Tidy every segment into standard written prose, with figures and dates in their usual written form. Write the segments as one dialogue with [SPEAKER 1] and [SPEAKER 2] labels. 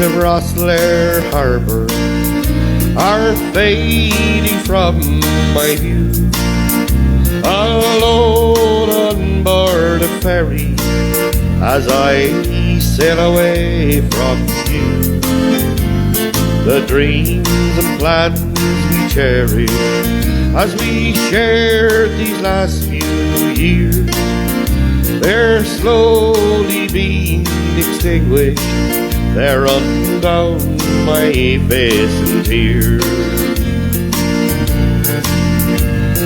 [SPEAKER 1] of Rosslare Harbour are fading from my view. Alone on board a ferry as I sail away from you. The dreams and plans we cherish as we shared these last few years, they're slowly being extinguished. They're running down my face in tears.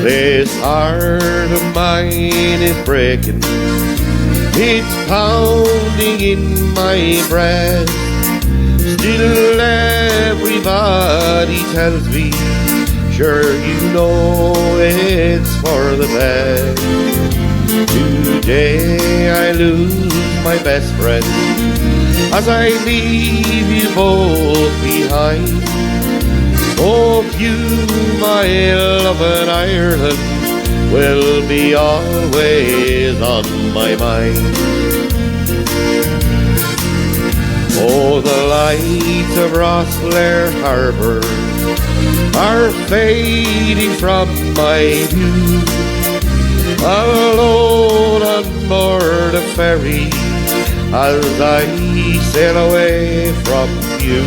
[SPEAKER 1] This heart of mine is breaking, it's pounding in my breast. Still everybody tells me, sure you know it's for the best. Today I lose my best friend as I leave you both behind. Hope you, my love in Ireland, will be always on my mind. Oh, the lights of Rosslare Harbour are fading from my view. Alone on board a ferry as I sail away from you.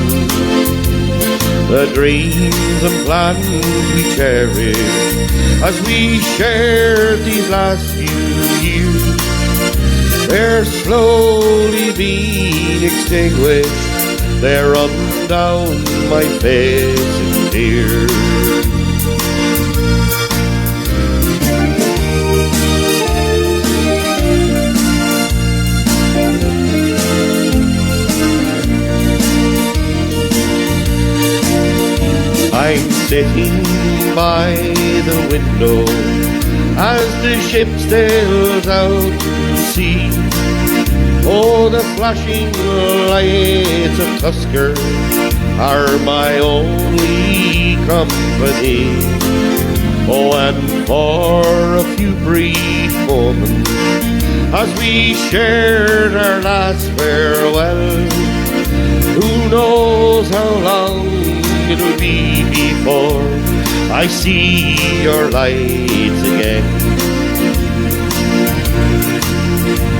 [SPEAKER 1] The dreams and plans we cherish as we shared these last few years, they're slowly being extinguished. They're running down my face in tears. I'm sitting by the window as the ship sails out to sea. Oh, the flashing lights of Tusker are my only company. Oh, and for a few brief moments as we shared our last farewell, who knows how long it'll be before I see your lights again.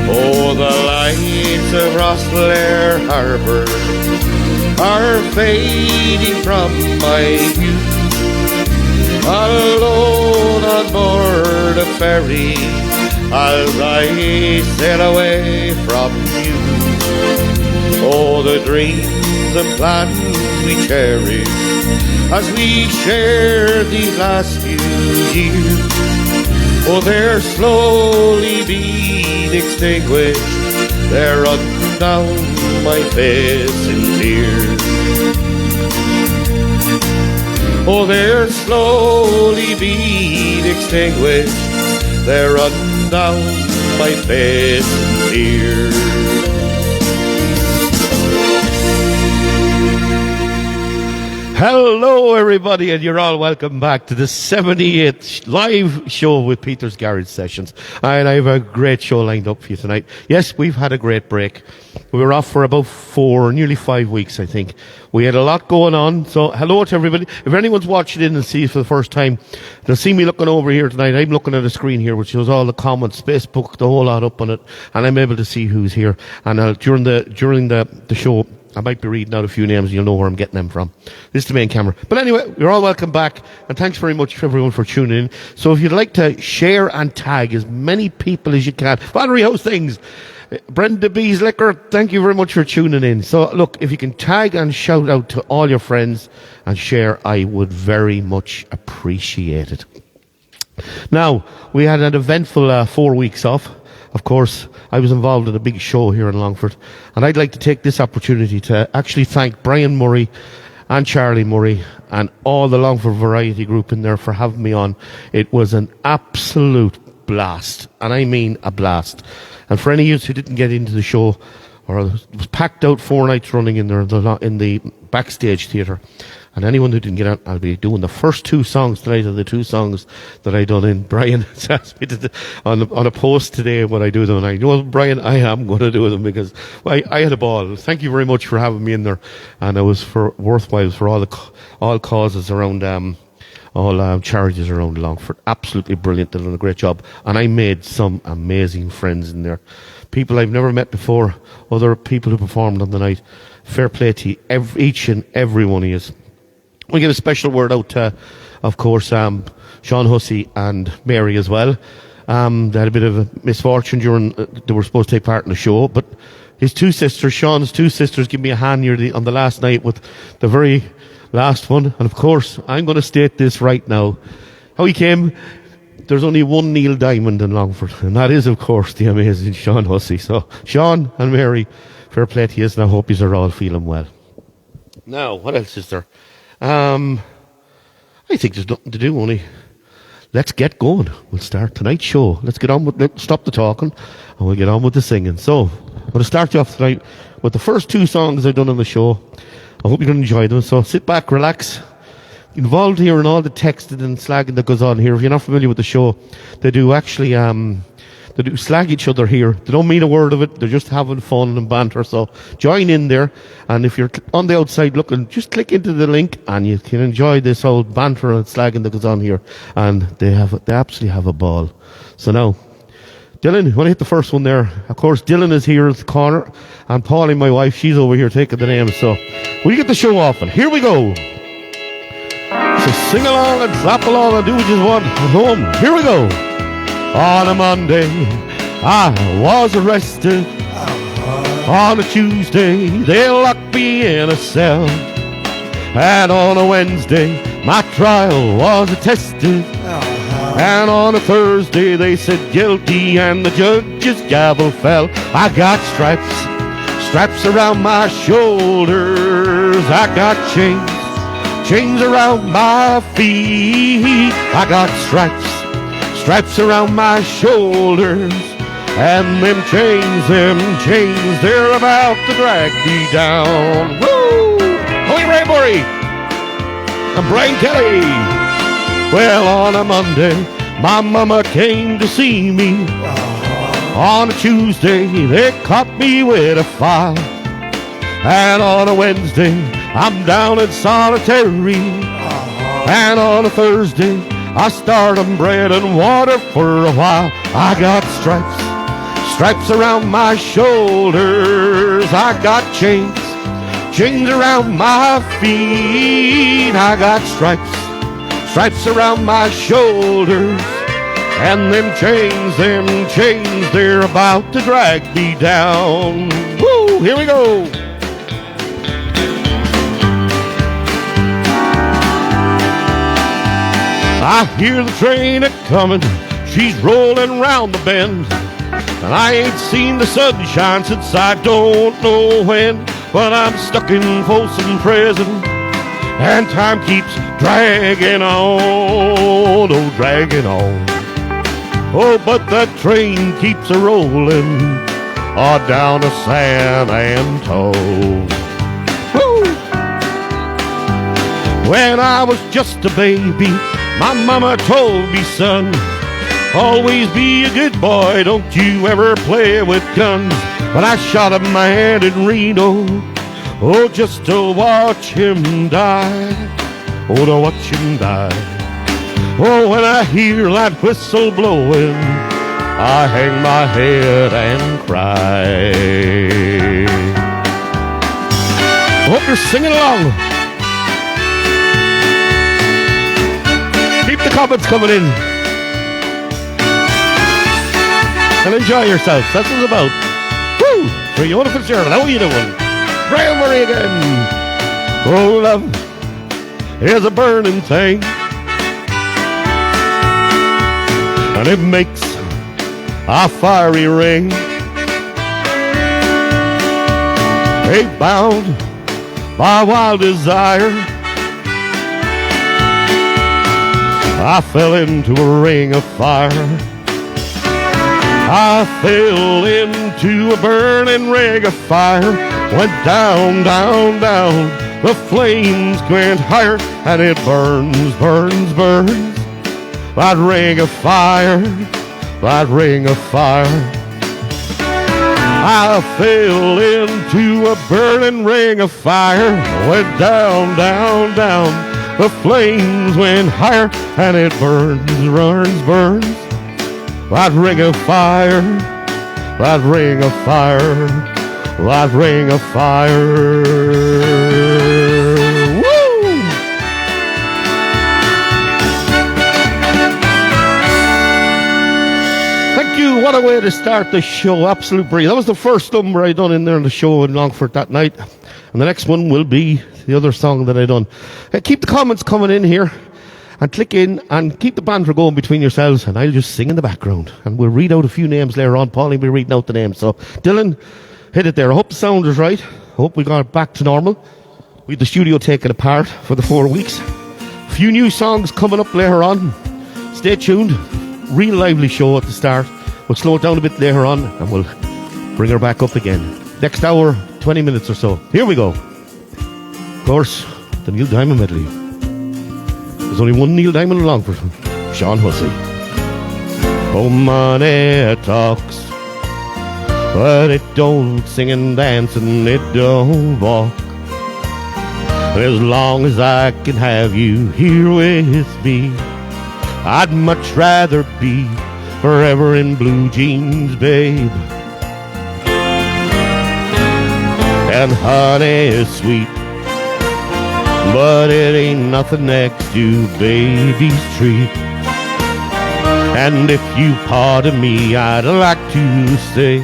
[SPEAKER 1] Oh, the lights of Rosslare Harbour are fading from my view. Alone on board a ferry as I sail away from you. Oh, the dreams and plans we cherish as we share these last few years, oh, they're slowly being extinguished. They're running down my face in tears. Oh, they're slowly being extinguished. They're running down my face in tears. Hello everybody, and you're all welcome back to the 78th live show with Peter's Garage Sessions. And I have a great show lined up for you tonight. Yes, we've had a great break. We were off for about nearly 5 weeks, I think. We had a lot going on, so hello to everybody. If anyone's watching in and sees for the first time, they'll see me looking over here tonight. I'm looking at a screen here which shows all the comments, Facebook, the whole lot up on it, and I'm able to see who's here. And during the show, I might be reading out a few names and you'll know where I'm getting them from. This is the main camera. But anyway, you're all welcome back, and thanks very much everyone for tuning in. So if you'd like to share and tag as many people as you can. Valerie, how's things? Brenda B's Liquor, thank you very much for tuning in. So look, if you can tag and shout out to all your friends and share, I would very much appreciate it. Now, we had an eventful 4 weeks off. Of course, I was involved in a big show here in Longford, and I'd like to take this opportunity to actually thank Brian Murray and Charlie Murray and all the Longford Variety Group in there for having me on. It was an absolute blast, and I mean a blast. And for any of you who didn't get into the show, or it was packed out 4 nights running in there in the backstage theatre. And anyone who didn't get out, I'll be doing the first 2 songs tonight of the 2 songs that I done in. Brian asked me on a post today when I do them. And I know, Brian, I am going to do them because I had a ball. Thank you very much for having me in there. And it was worthwhile for all causes around, all charities around Longford. Absolutely brilliant. They've done a great job. And I made some amazing friends in there. People I've never met before, other people who performed on the night. Fair play to you, each and every one of you. We give a special word out to, of course, Sean Hussey and Mary as well. They had a bit of a misfortune during, they were supposed to take part in the show, but his 2 sisters, Sean's 2 sisters, give me a hand here on the last night with the very last one. And of course, I'm going to state this right now. How he came, there's only one Neil Diamond in Longford, and that is, of course, the amazing Sean Hussey. So, Sean and Mary, fair play to you, and I hope you are all feeling well. Now, what else is there? I think there's nothing to do, only let's get going. We'll start tonight's show. Let's get on with, stop the talking, and we'll get on with the singing. So, I'm going to start you off tonight with the first 2 songs I've done on the show. I hope you're going to enjoy them. So, sit back, relax. Involved here in all the texting and slagging that goes on here. If you're not familiar with the show, they do actually, they do slag each other here. They don't mean a word of it. They're just having fun and banter. So join in there. And if you're on the outside looking, just click into the link and you can enjoy this whole banter and slagging that goes on here. And they absolutely have a ball. So now, Dylan, you want to hit the first one there? Of course, Dylan is here at the corner. And Paulie, my wife, she's over here taking the names. So we get the show off. And here we go. So sing along and clap along and do what you want at home. Here we go. On a Monday, I was arrested. On a Tuesday, they locked me in a cell. And on a Wednesday, my trial was attested. And on a Thursday, they said guilty and the judge's gavel fell. I got straps around my shoulders. I got chains around my feet. I got stripes around my shoulders. And them chains, they're about to drag me down. Woo! Holy Raybury and Brian Kelly. Well, on a Monday, my mama came to see me. On a Tuesday, they caught me with a file. And on a Wednesday, I'm down in solitary. And on a Thursday, I start on bread and water for a while. I got stripes around my shoulders. I got chains around my feet. I got stripes around my shoulders. And them chains, they're about to drag me down. Woo, here we go. I hear the train a-comin', she's rolling round the bend. And I ain't seen the sunshine since I don't know when. But I'm stuck in Folsom Prison, and time keeps dragging on, oh, dragging on. Oh, but that train keeps a-rolling, down to San Antone. Woo! When I was just a baby, my mama told me, son, always be a good boy, don't you ever play with guns. But I shot a man in Reno, oh, just to watch him die, oh, to watch him die. Oh, when I hear that whistle blowing, I hang my head and cry. Hope you're singing along. Keep the comments coming in. And enjoy yourself. That's what it's about. Woo! For Fiona Fitzgerald, how are you doing? Brian Murray again. Oh, love is a burning thing, and it makes a fiery ring. Ain't bound by wild desire, I fell into a ring of fire. I fell into a burning ring of fire, went down, down, down. The flames went higher, and it burns, burns, burns. That ring of fire, that ring of fire. I fell into a burning ring of fire, went down, down, down. The flames went higher, and it burns, burns, burns. That ring of fire, that ring of fire, that ring of fire. Woo! Thank you. What a way to start the show. Absolute brilliant. That was the first number I done in there in the show in Longford that night. And the next one will be the other song that I done. Keep the comments coming in here. And click in and keep the banter going between yourselves, and I'll just sing in the background. And we'll read out a few names later on. Pauline will be reading out the names. So, Dylan, hit it there. I hope the sound is right. I hope we got it back to normal. We had the studio taken apart for the 4 weeks. A few new songs coming up later on. Stay tuned. Real lively show at the start. We'll slow it down a bit later on, and we'll bring her back up again. Next hour, 20 minutes or so. Here we go. Of course, the Neil Diamond medley. There's only one Neil Diamond along for Sean Hussey. Oh, money talks, but it don't sing and dance and it don't walk. As long as I can have you here with me, I'd much rather be forever in blue jeans, babe. And honey is sweet, but it ain't nothing next to baby's treat. And if you pardon me, I'd like to say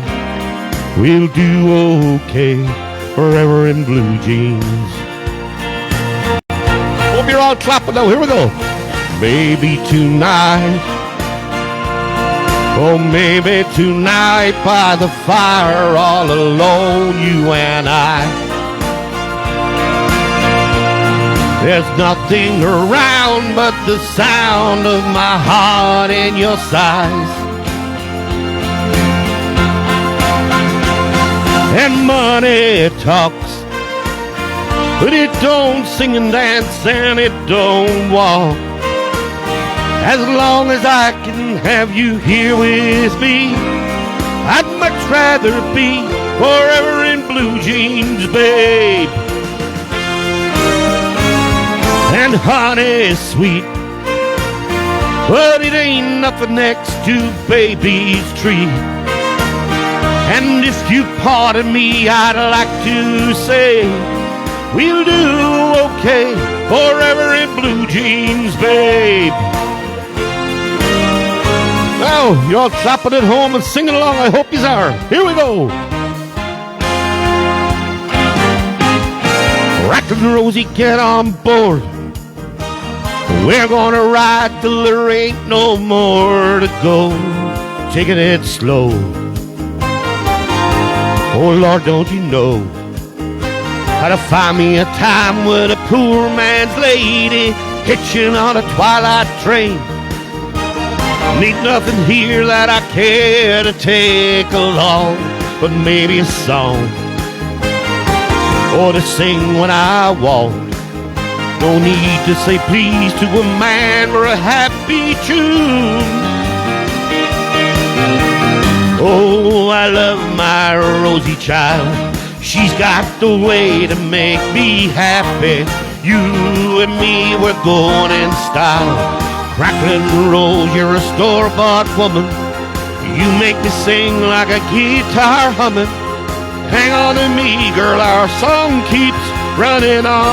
[SPEAKER 1] we'll do okay forever in blue jeans. Hope you're all clapping now. Here we go. Maybe tonight, oh maybe tonight by the fire, all alone, you and I. There's nothing around but the sound of my heart in your sighs. And money talks, but it don't sing and dance and it don't walk. As long as I can have you here with me, I'd much rather be forever in blue jeans, babe. And honey is sweet, but it ain't nothing next to baby's treat. And if you pardon me, I'd like to say we'll do okay forever in blue jeans, babe. Now, you're all clapping at home and singing along. I hope you are. Here we go. Rackin' Rosie, get on board. We're gonna ride till there ain't no more to go. Taking it slow. Oh Lord, don't you know how to find me a time with a poor man's lady hitching on a twilight train. Need nothing here that I care to take along, but maybe a song or to sing when I walk. No need to say please to a man for a happy tune. Oh, I love my Rosie child. She's got the way to make me happy. You and me, we're going in style. Cracklin' Rose, you're a store-bought woman. You make me sing like a guitar humming. Hang on to me, girl, our song keeps running on.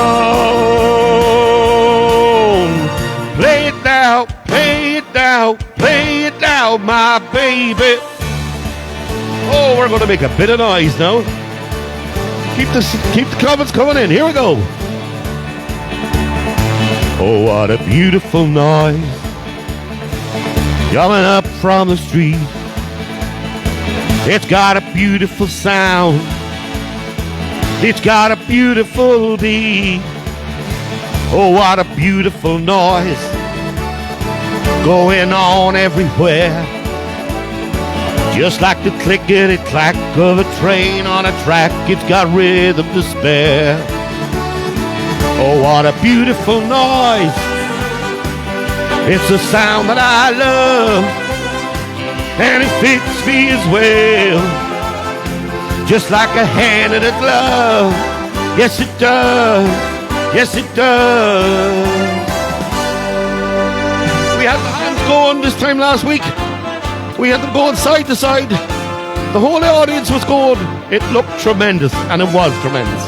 [SPEAKER 1] Play it now, play it now, play it now, my baby. Oh, we're going to make a bit of noise now. Keep the comments coming in. Here we go. Oh, what a beautiful noise coming up from the street. It's got a beautiful sound. It's got a beautiful beat. Oh, what a beautiful noise going on everywhere. Just like the clickety-clack of a train on a track, it's got rhythm to spare. Oh, what a beautiful noise. It's a sound that I love, and it fits me as well, just like a hand in a glove. Yes, it does. Yes, it does. We had the hands going this time last week. We had them going side to side. The whole audience was going. It looked tremendous, and it was tremendous.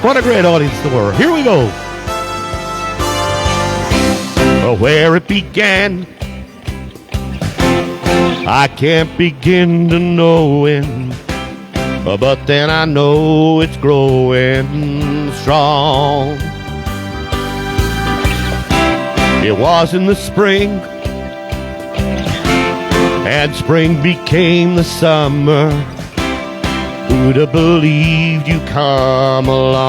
[SPEAKER 1] What a great audience they were. Here we go. Where it began, I can't begin to know it, but then I know it's growing strong. It was in the spring, and spring became the summer. Who'd have believed you come along?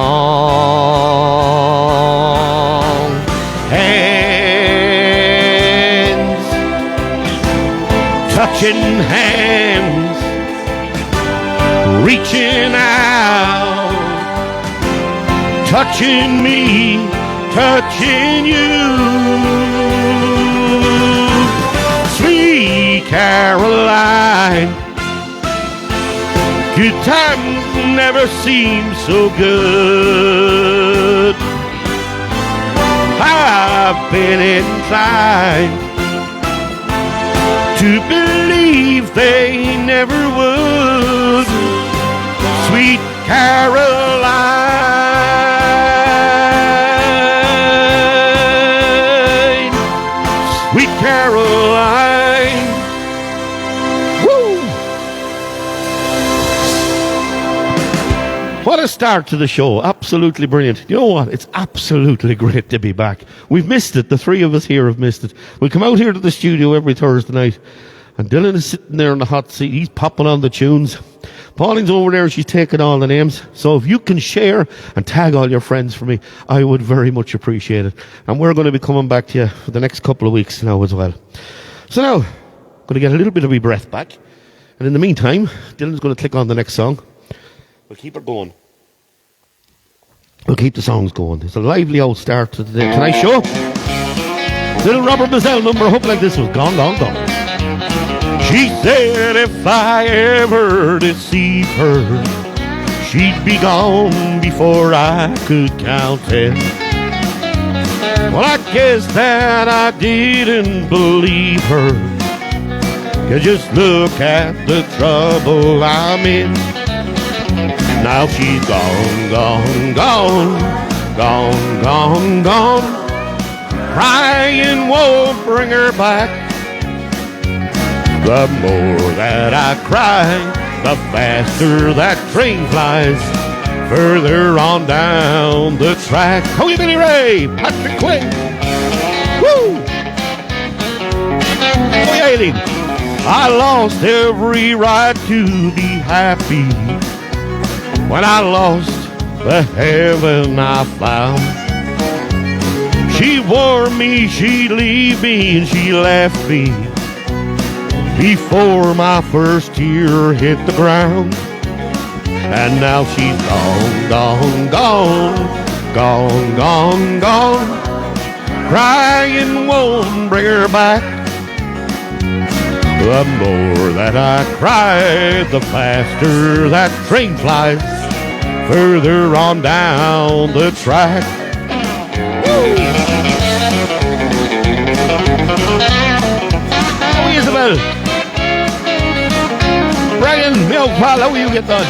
[SPEAKER 1] Hands, touching hands, reaching out, touching me, touching you. Sweet Caroline, good times never seem so good. I've been inclined to believe they never would. Sweet Caroline, sweet Caroline. Woo! What a start to the show. Absolutely brilliant. You know what? It's absolutely great to be back. We've missed it. The three of us here have missed it. We come out here to the studio every Thursday night, and Dylan is sitting there in the hot seat. He's popping on the tunes. Pauline's over there. She's taking all the names. So if you can share and tag all your friends for me, I would very much appreciate it. And we're going to be coming back to you for the next couple of weeks now as well. So now, I'm going to get a little bit of my breath back. And in the meantime, Dylan's going to click on the next song. We'll keep it going. We'll keep the songs going. It's a lively old start to the Tonight Show. Little Robert Mazzell number, I hope like this was Gone, Gone, Gone. She said if I ever deceive her, she'd be gone before I could count 10. Well, I guess that I didn't believe her. You just look at the trouble I'm in. Now she's gone, gone, gone, gone, gone, gone. Crying won't bring her back. The more that I cry, the faster that train flies further on down the track. Holy Billy Ray, Patrick Quinn. Woo! Oh, yeah, Aileen. I lost every right to be happy when I lost the heaven I found. She warned me she'd leave me, and she left me before my first tear hit the ground. And now she's gone, gone, gone, gone, gone, gone. Crying won't bring her back. The more that I cry, the faster that train flies further on down the track. Woo! How are you, Isabel? Brian, my old pal, how are you get done?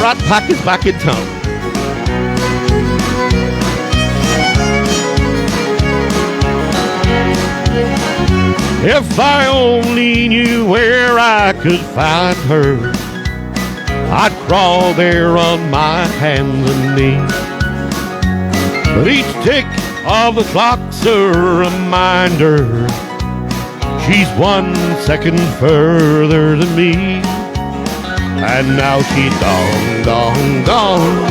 [SPEAKER 1] Rat Pack is back in town. If I only knew where I could find her, I'd crawl there on my hands and knees. But each tick of the clock's a reminder she's 1 second further than me. And now she's gone, gone, gone,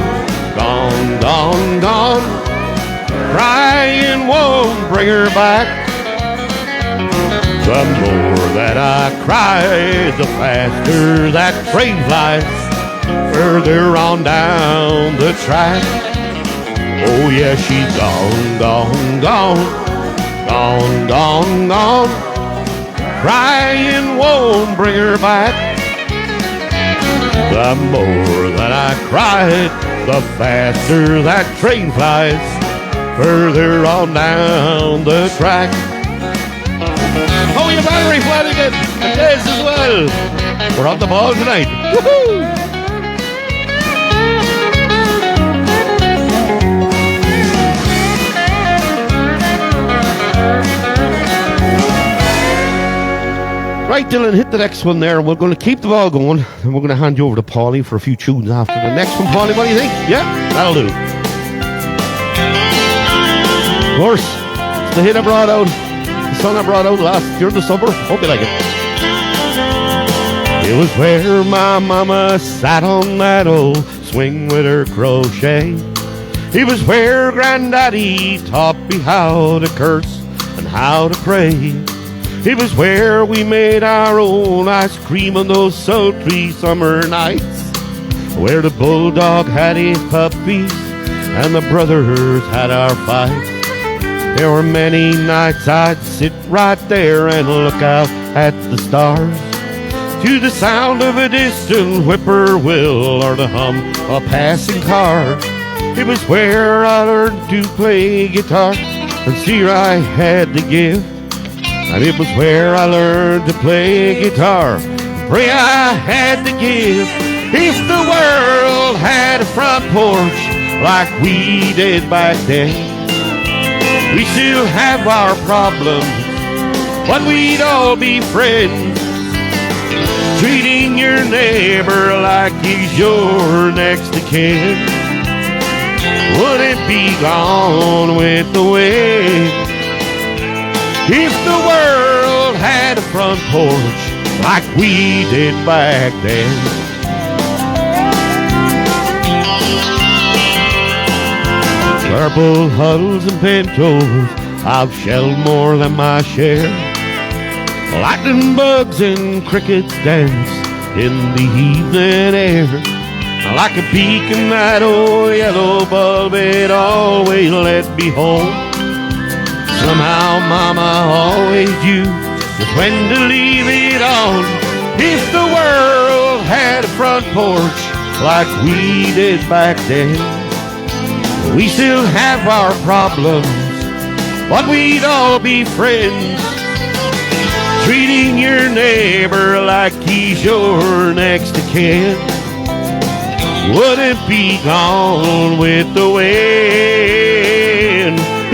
[SPEAKER 1] gone, gone, gone. Crying won't bring her back. The more that I cry, the faster that train flies further on down the track. Oh yeah, she's gone, gone, gone, gone, gone, gone. Crying won't bring her back. The more that I cry, the faster that train flies further on down the track. Oh, you Valerie Flanagan and Des as well. We're on the ball tonight. Woohoo! Right, Dylan, hit the next one there, and we're going to keep the ball going, and we're going to hand you over to Paulie for a few tunes after the next one. Paulie, what do you think? Yeah, that'll do. Of course, it's the hit I brought out, the song I brought out during the summer. Hope you like it. It was where my mama sat on that old swing with her crochet. It was where Granddaddy taught me how to curse and how to pray. It was where we made our own ice cream on those sultry summer nights, where the bulldog had his puppies and the brothers had our fights. There were many nights I'd sit right there and look out at the stars, to the sound of a distant whippoorwill or the hum of a passing car. It was where I learned to play guitar and see I had to give. And it was where I learned to play guitar, pray I had to give. If the world had a front porch like we did back then, we still have our problems, but we'd all be friends. Treating your neighbor like he's your next of kin wouldn't be gone with the wind. If the world had a front porch like we did back then. Purple huddles and pintos, I've shelled more than my share. Lightning bugs and crickets dance in the evening air. Like a peak in that old yellow bulb, it always led me home. Somehow Mama always knew just when to leave it on. If the world had a front porch like we did back then, we still have our problems, but we'd all be friends. Treating your neighbor like he's your next of kin wouldn't be gone with the wind.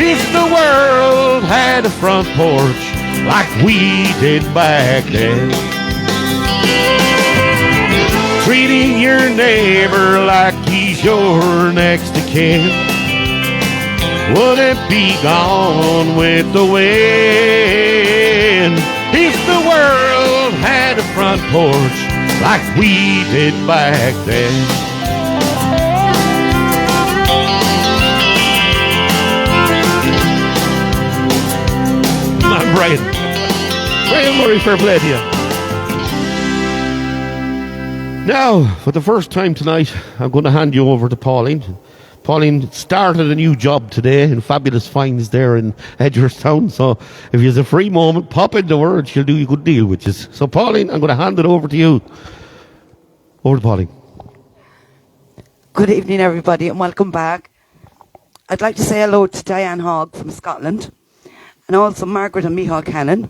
[SPEAKER 1] If the world had a front porch like we did back then. Treating your neighbor like he's your next of kin wouldn't be gone with the wind. If the world had a front porch like we did back then. Brian Murray, fair play to you. Now, for the first time tonight, I'm going to hand you over to Pauline. Pauline started a new job today in Fabulous Finds there in Edgeworthstown. So if you have a free moment, pop into her and she'll do you a good deal with you. So Pauline, I'm going to hand it over to you. Over to Pauline.
[SPEAKER 2] Good evening, everybody, and welcome back. I'd like to say hello to Diane Hogg from Scotland, and also Margaret and Micheál Cannon,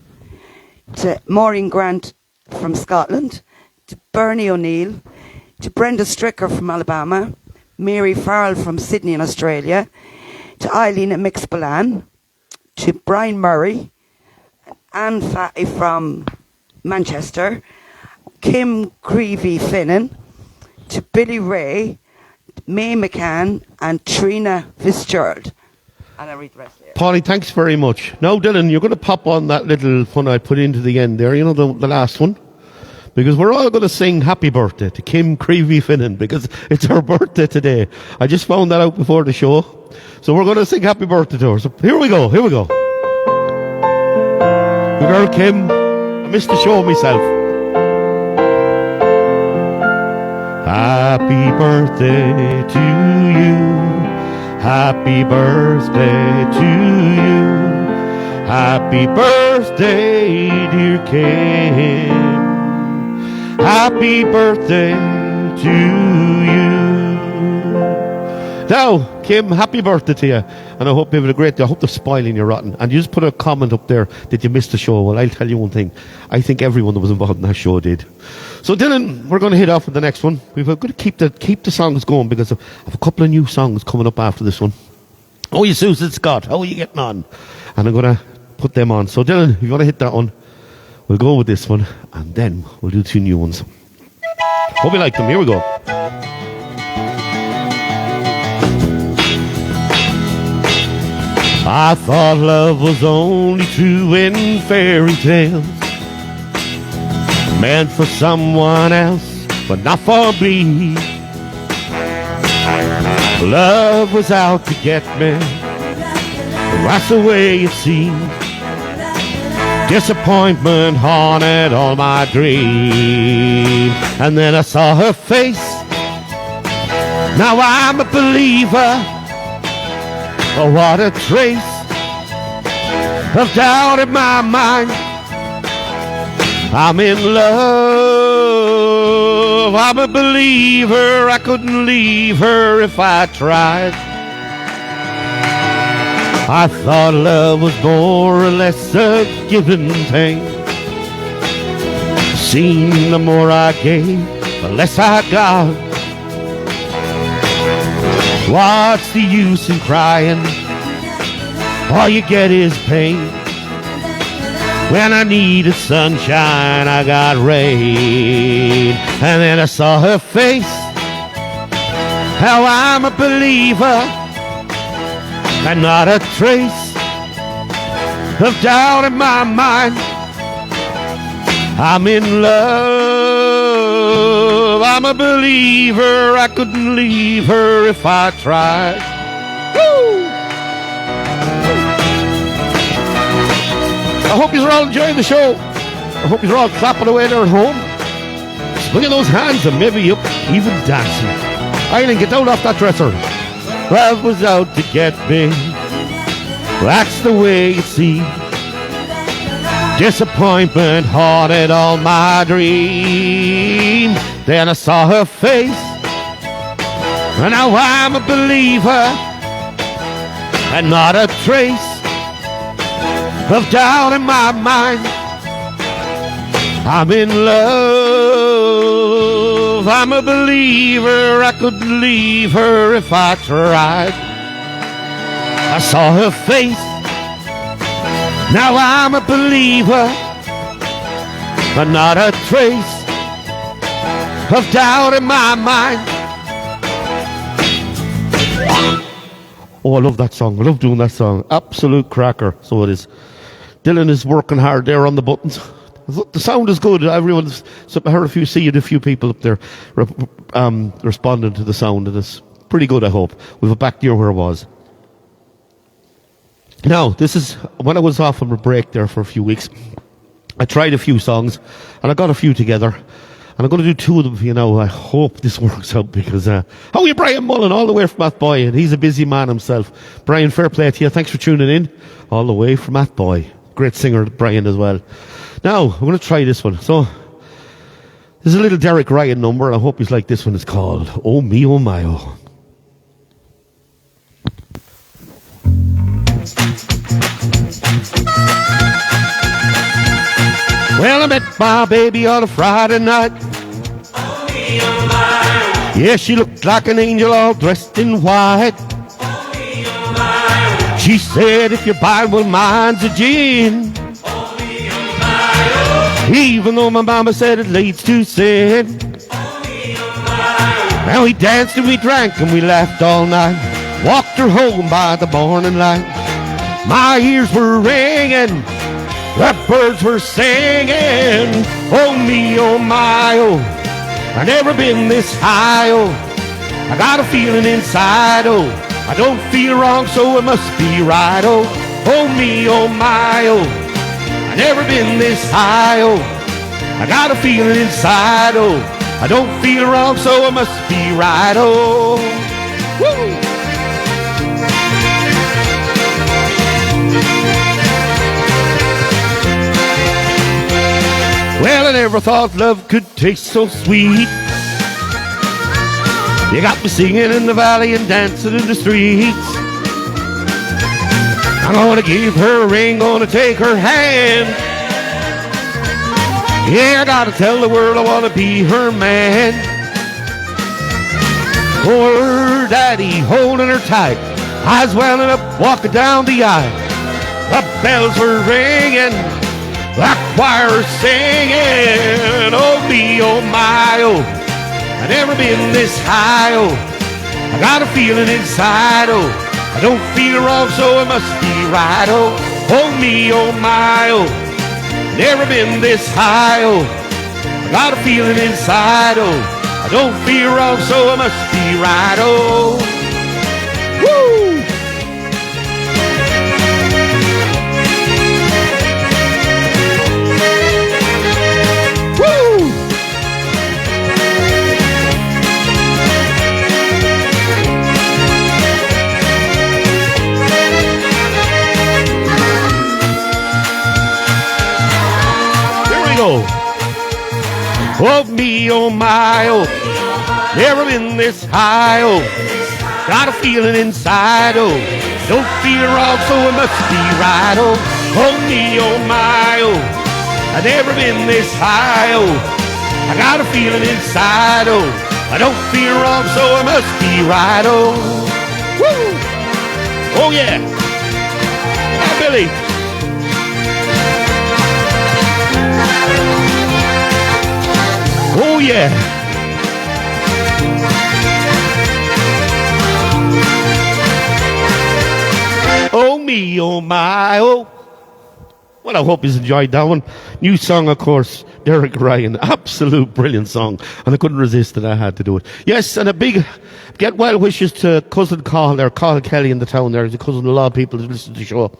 [SPEAKER 2] to Maureen Grant from Scotland, to Bernie O'Neill, to Brenda Stricker from Alabama, Mary Farrell from Sydney in Australia, to Eileen and Mixbalan, to Brian Murray, Anne Fatty from Manchester, Kim Creevy Finnan, to Billy Ray, May McCann, and Trina Fitzgerald. And I read the rest there.
[SPEAKER 1] Paulie, thanks very much. Now, Dylan, you're going to pop on that little fun I put into the end there, you know, the last one. Because we're all going to sing happy birthday to Kim Creevy Finnan, because it's her birthday today. I just found that out before the show. So we're going to sing happy birthday to her. So here we go. The girl Kim, I missed the show myself. Happy birthday to you. Happy birthday to you. Happy birthday, dear Kim. Happy birthday to you. Now, Kim, happy birthday to you. And I hope you have a great day. I hope they're spoiling you rotten. And you just put a comment up there that you missed the show. Well, I'll tell you one thing. I think everyone that was involved in that show did. So, Dylan, we're going to hit off with the next one. We've got to keep the songs going because I have a couple of new songs coming up after this one. Oh, you Susan Scott. How are you getting on? And I'm going to put them on. So, Dylan, if you want to hit that one, we'll go with this one. And then we'll do two new ones. Hope you like them. Here we go. I thought love was only true in fairy tales, meant for someone else, but not for me. Love was out to get me, that's the way it seemed. Disappointment haunted all my dreams. And then I saw her face. Now I'm a believer. Oh, what a trace of doubt in my mind. I'm in love. I'm a believer. I couldn't leave her if I tried. I thought love was more or less a give and take. Seemed the more I gave, the less I got. What's the use in crying? All you get is pain. When I needed sunshine, I got rain. And then I saw her face. How I'm a believer, and not a trace of doubt in my mind. I'm in love. I'm a believer. I couldn't leave her if I tried. Woo! I hope you're all enjoying the show. I hope you're all clapping away there at home. Look at those hands and maybe up even dancing. Eileen, get down off that dresser. Love was out to get me. That's the way it seemed. Disappointment haunted all my dreams. Then I saw her face, and now I'm a believer, and not a trace of doubt in my mind. I'm in love. I'm a believer. I couldn't leave her if I tried. I saw her face. Now I'm a believer, but not a trace of doubt in my mind. Oh, I love that song. I love doing that song. Absolute cracker. So it is. Dylan is working hard there on the buttons. The sound is good. Everyone's. So I heard a few people up there responding to the sound, and it's pretty good. I hope we've back near where it was. Now, this is when I was off on a break there for a few weeks. I tried a few songs, and I got a few together, and I'm going to do two of them for you now. I hope this works out because how are you, Brian Mullen, all the way from Athboy, and he's a busy man himself. Brian, fair play to you. Thanks for tuning in, all the way from Athboy. Great singer, Brian, as well. Now, I'm going to try this one. So, there's a little Derek Ryan number, and I hope you like this one. It's called Oh Me Oh My Oh. Well, I met my baby on a Friday night. Oh, me, oh, my. Yeah, she looked like an angel all dressed in white. Oh, me, oh, my. She said, if you're buying, well, mine's a gin. Oh, me, oh, my. Even though my mama said it leads to sin. Oh, me, oh, my. And we danced and we drank and we laughed all night. Walked her home by the morning light. My ears were ringing. The birds were singing, oh me, oh my, oh, I've never been this high, oh, I got a feeling inside, oh, I don't feel wrong, so it must be right, oh me, oh my, oh, I never been this high, oh. I got a feeling inside, oh. I don't feel wrong, so it must be right, oh. Woo! Well, I never thought love could taste so sweet. You got me singing in the valley and dancing in the streets. I'm gonna give her a ring, gonna take her hand. Yeah, I gotta tell the world I wanna be her man. Oh, her daddy holding her tight, eyes welling up, walking down the aisle. The bells were ringing, the choir singing. Oh me, oh my, oh, I never been this high, oh. I got a feeling inside, oh. I don't feel wrong, so it must be right, oh. Oh me, oh my, oh, never been this high, oh. I got a feeling inside, oh. I don't feel wrong, so it must be right, oh. Woo! Woo! Here we go. Oh me, oh my, oh, never been this high, oh. Got a feeling inside, oh. Don't feel wrong, so it must be right, oh. Oh me, oh my, oh, I never been this high, oh. I got a feeling inside, oh. I don't feel wrong, so it must be right, oh. Woo! Oh yeah. Oh, Billy. Oh yeah. Oh me, oh my, oh. Well, I hope you enjoyed that one. New song, of course, Derek Ryan. Absolute brilliant song. And I couldn't resist it. I had to do it. Yes, and a big get well wishes to cousin Carl there, Carl Kelly in the town there. He's a cousin of a lot of people who listen to the show.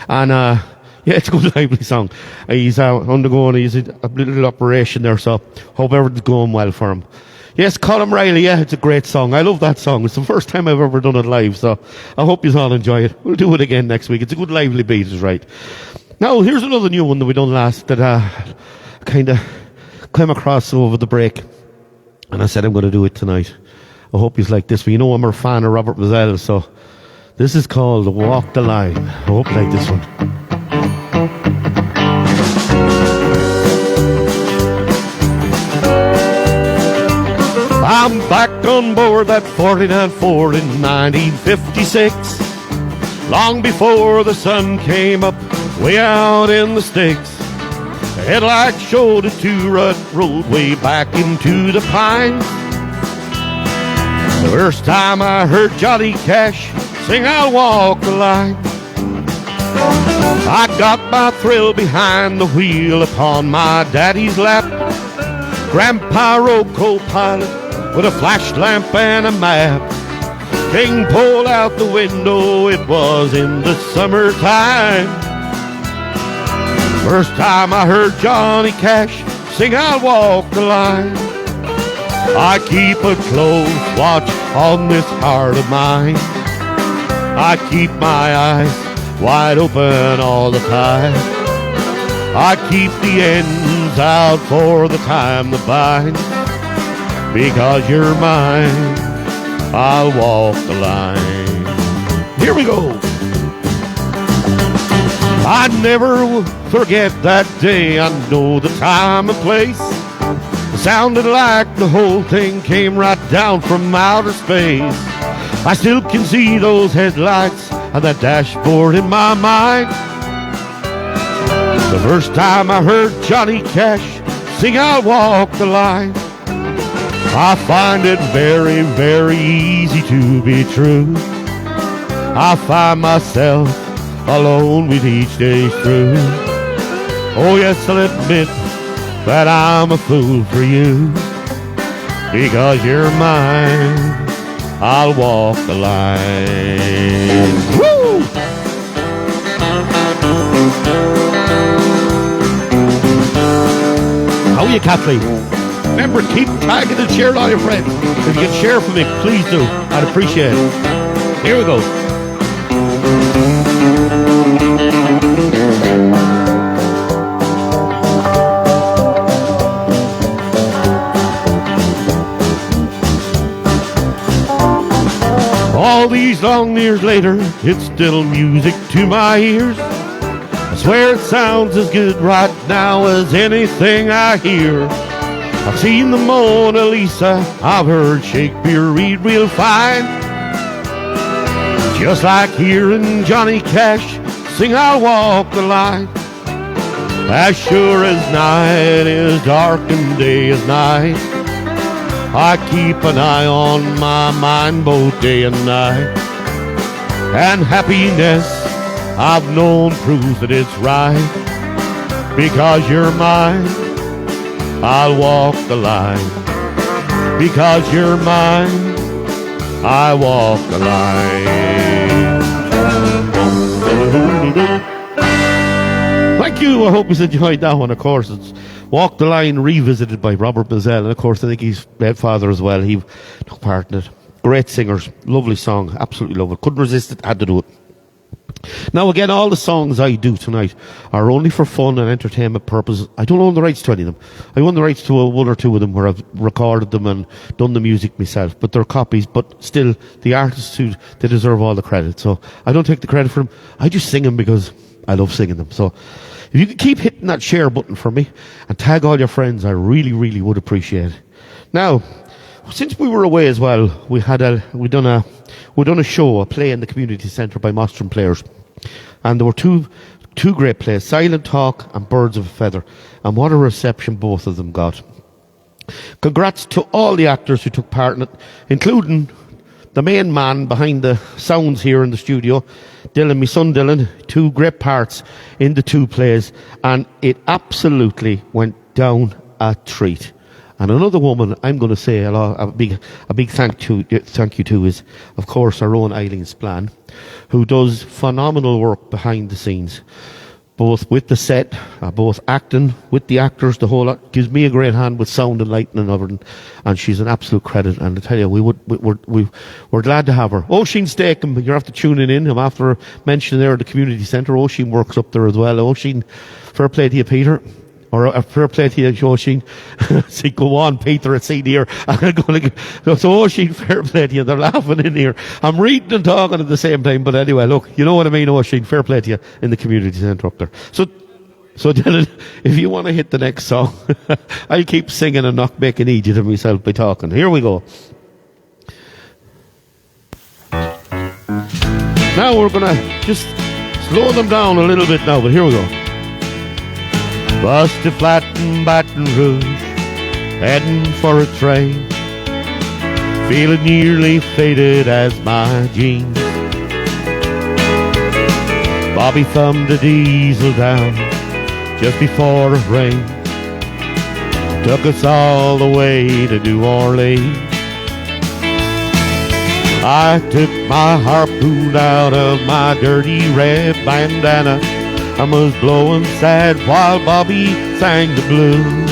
[SPEAKER 1] And, yeah, it's a good, lively song. He's undergoing a little operation there, so hope everything's going well for him. Yes, Colin Riley, yeah, it's a great song. I love that song. It's the first time I've ever done it live, so I hope you all enjoy it. We'll do it again next week. It's a good, lively beat, is right. Now, here's another new one that we done last that kind of came across over the break, and I said I'm going to do it tonight. I hope you like this one. You know I'm a fan of Robert Mazzell, so this is called Walk the Line. I hope you like this one. I'm back on board that 49 Ford in 1956, long before the sun came up way out in the sticks. The headlights showed a two-rut road way back into the pines. The first time I heard Johnny Cash sing I'll Walk the Line, I got my thrill behind the wheel upon my daddy's lap. Grandpa rode co-pilot with a flash lamp and a map. King pulled out the window, it was in the summertime. First time I heard Johnny Cash sing I'll Walk the Line. I keep a close watch on this heart of mine. I keep my eyes wide open all the time. I keep the ends out for the time to bind. Because you're mine, I'll walk the line. Here we go. I never will forget that day. I know the time and place. It sounded like the whole thing came right down from outer space. I still can see those headlights on that dashboard in my mind. The first time I heard Johnny Cash sing I'll Walk the Line, I find it very, very easy to be true. I find myself alone with each day through. Oh yes, I'll admit that I'm a fool for you. Because you're mine, I'll walk the line. Woo! Oh, you Kathleen. Remember, keep tagging and sharing all your friends. If you can share for me, please do. I'd appreciate it. Here we go. All these long years later, it's still music to my ears. I swear it sounds as good right now as anything I hear. I've seen the Mona Lisa, I've heard Shakespeare read real fine. Just like hearing Johnny Cash sing I'll walk the line. As sure as night is dark and day is night, I keep an eye on my mind both day and night. And happiness I've known proves that it's right. Because you're mine, I'll walk the line. Because you're mine, I walk the line. Thank you. I hope you enjoyed that one. Of course, it's Walk the Line revisited by Robert Mazzell, and of course I think he's dead father as well. He took part in it. Great singers, lovely song, absolutely love it. Couldn't resist it, had to do it. Now again, all the songs I do tonight are only for fun and entertainment purposes. I don't own the rights to any of them. I own the rights to one or two of them where I've recorded them and done the music myself, but they're copies. But still, the artists who they deserve all the credit. So I don't take the credit for them. I just sing them because I love singing them. So if you could keep hitting that share button for me and tag all your friends, I really, really would appreciate it. Now, since we were away as well, we done a show, a play in the community centre by Mostram Players, and there were two great plays, Silent Talk and Birds of a Feather, and what a reception both of them got. Congrats to all the actors who took part in it, including the main man behind the sounds here in the studio, Dylan, my son Dylan. Two great parts in the two plays, and it absolutely went down a treat. And another woman I'm going to say a big thank you to is, of course, our own Eileen Splan, who does phenomenal work behind the scenes, both with the set, both acting with the actors, the whole lot. Gives me a great hand with sound and lighting and everything, and she's an absolute credit. And I tell you, we're glad to have her. Oisin Stakem, you're after tuning in. I'm after mentioning there at the community centre. Oisin works up there as well. Oisin, fair play to you, Peter. Or a fair play to you, Oisin. See, go on, Peter, it's in here. I'm going to so Oisin, fair play to you. They're laughing in here. I'm reading and talking at the same time, but anyway, look, you know what I mean, Oisin. Fair play to you in the community centre up there. So Dylan, if you want to hit the next song, I'll keep singing and not make an idiot of myself by talking. Here we go. Now we're going to just slow them down a little bit now, but here we go. Busted flat in Baton Rouge, heading for a train, feeling nearly faded as my jeans. Bobby thumbed the diesel down just before it rained, took us all the way to New Orleans. I took my harpoon out of my dirty red bandana and was blowing sad while Bobby sang the blues.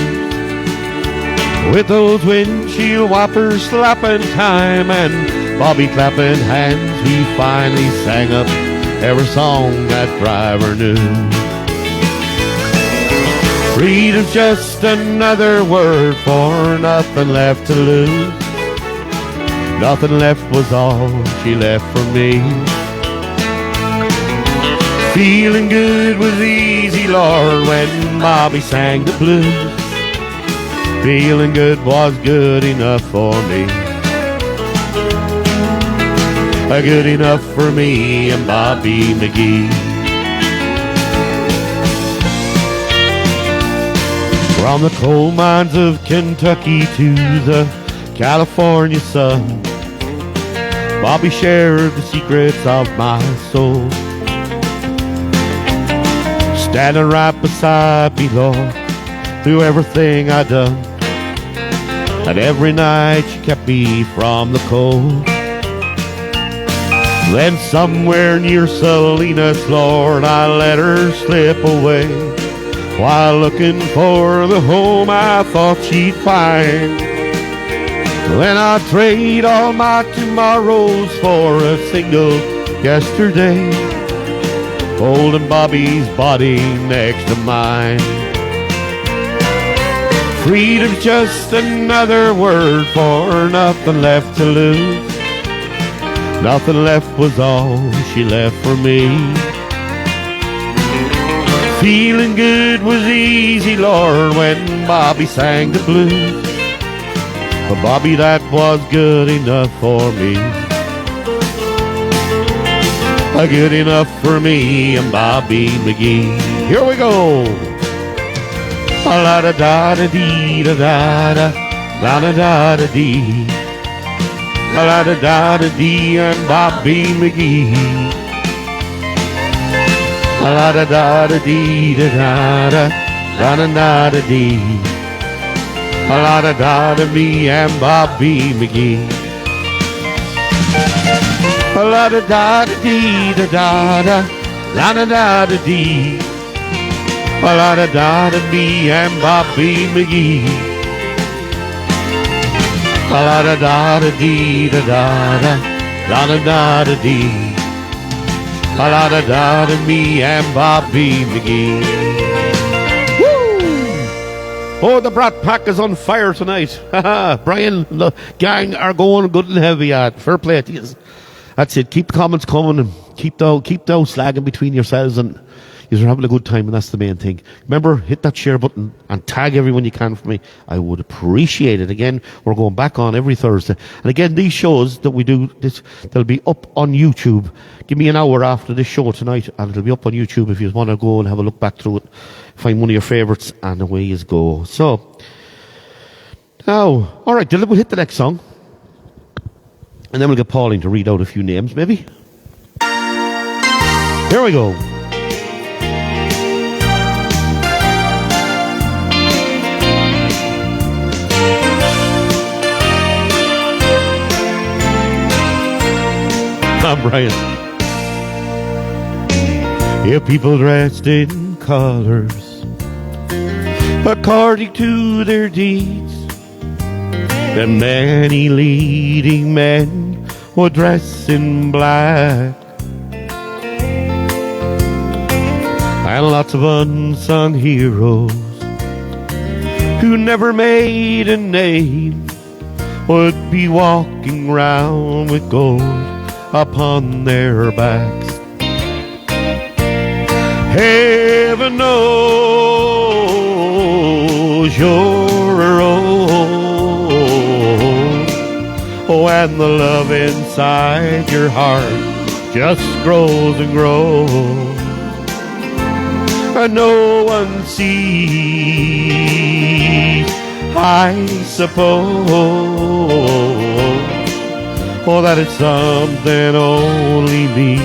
[SPEAKER 1] With those windshield wipers slapping time and Bobby clapping hands, we finally sang up every song that driver knew. Freedom's just another word for nothing left to lose. Nothing left was all she left for me. Feeling good was easy, Lord, when Bobby sang the blues. Feeling good was good enough for me. Good enough for me and Bobby McGee. From the coal mines of Kentucky to the California sun, Bobby shared the secrets of my soul. Standing right beside me, Lord, through everything I done. And every night she kept me from the cold. Then somewhere near Salinas, Lord, I let her slip away. while looking for the home I thought she'd find. Then I'd trade all my tomorrows for a single yesterday, holding Bobby's body next to mine. Freedom's just another word for nothing left to lose. Nothing left was all she left for me. Feeling good was easy, Lord, when Bobby sang the blues. But Bobby, that was good enough for me. Good enough for me and Bobby McGee. Here we go. A la da da da dee da da da, la da da da dee. A la da da da dee and Bobby McGee. A la da da da dee da da da, la da da da dee. A la da da da me and Bobby McGee. A la da da da dee da da da, la da da da dee. A la da da da me and Bobby McGee. A la da da da dee da da da, la da da da dee. A la da da da me and Bobby McGee. Oh, the Brat Pack is on fire tonight. Brian, the gang are going good and heavy at. Fair play to you. That's it. Keep the comments coming and keep those slagging between yourselves, and you're having a good time, and that's the main thing. Remember, hit that share button and tag everyone you can for me. I would appreciate it. Again, we're going back on every Thursday. And again, these shows that we do, they'll be up on YouTube. Give me an hour after this show tonight, and it'll be up on YouTube if you want to go and have a look back through it. Find one of your favourites, and away you go. So, now, all right, we'll hit the next song. And then we'll get Pauline to read out a few names, maybe. Here we go. I'm Brian. Yeah, people dressed in colors according to their deeds, and many leading men will dress in black, and lots of unsung heroes who never made a name would be walking round with gold upon their backs. Heaven knows you're a rose, oh, and the love inside your heart just grows and grows, and no one sees, I suppose, oh, that it's something only me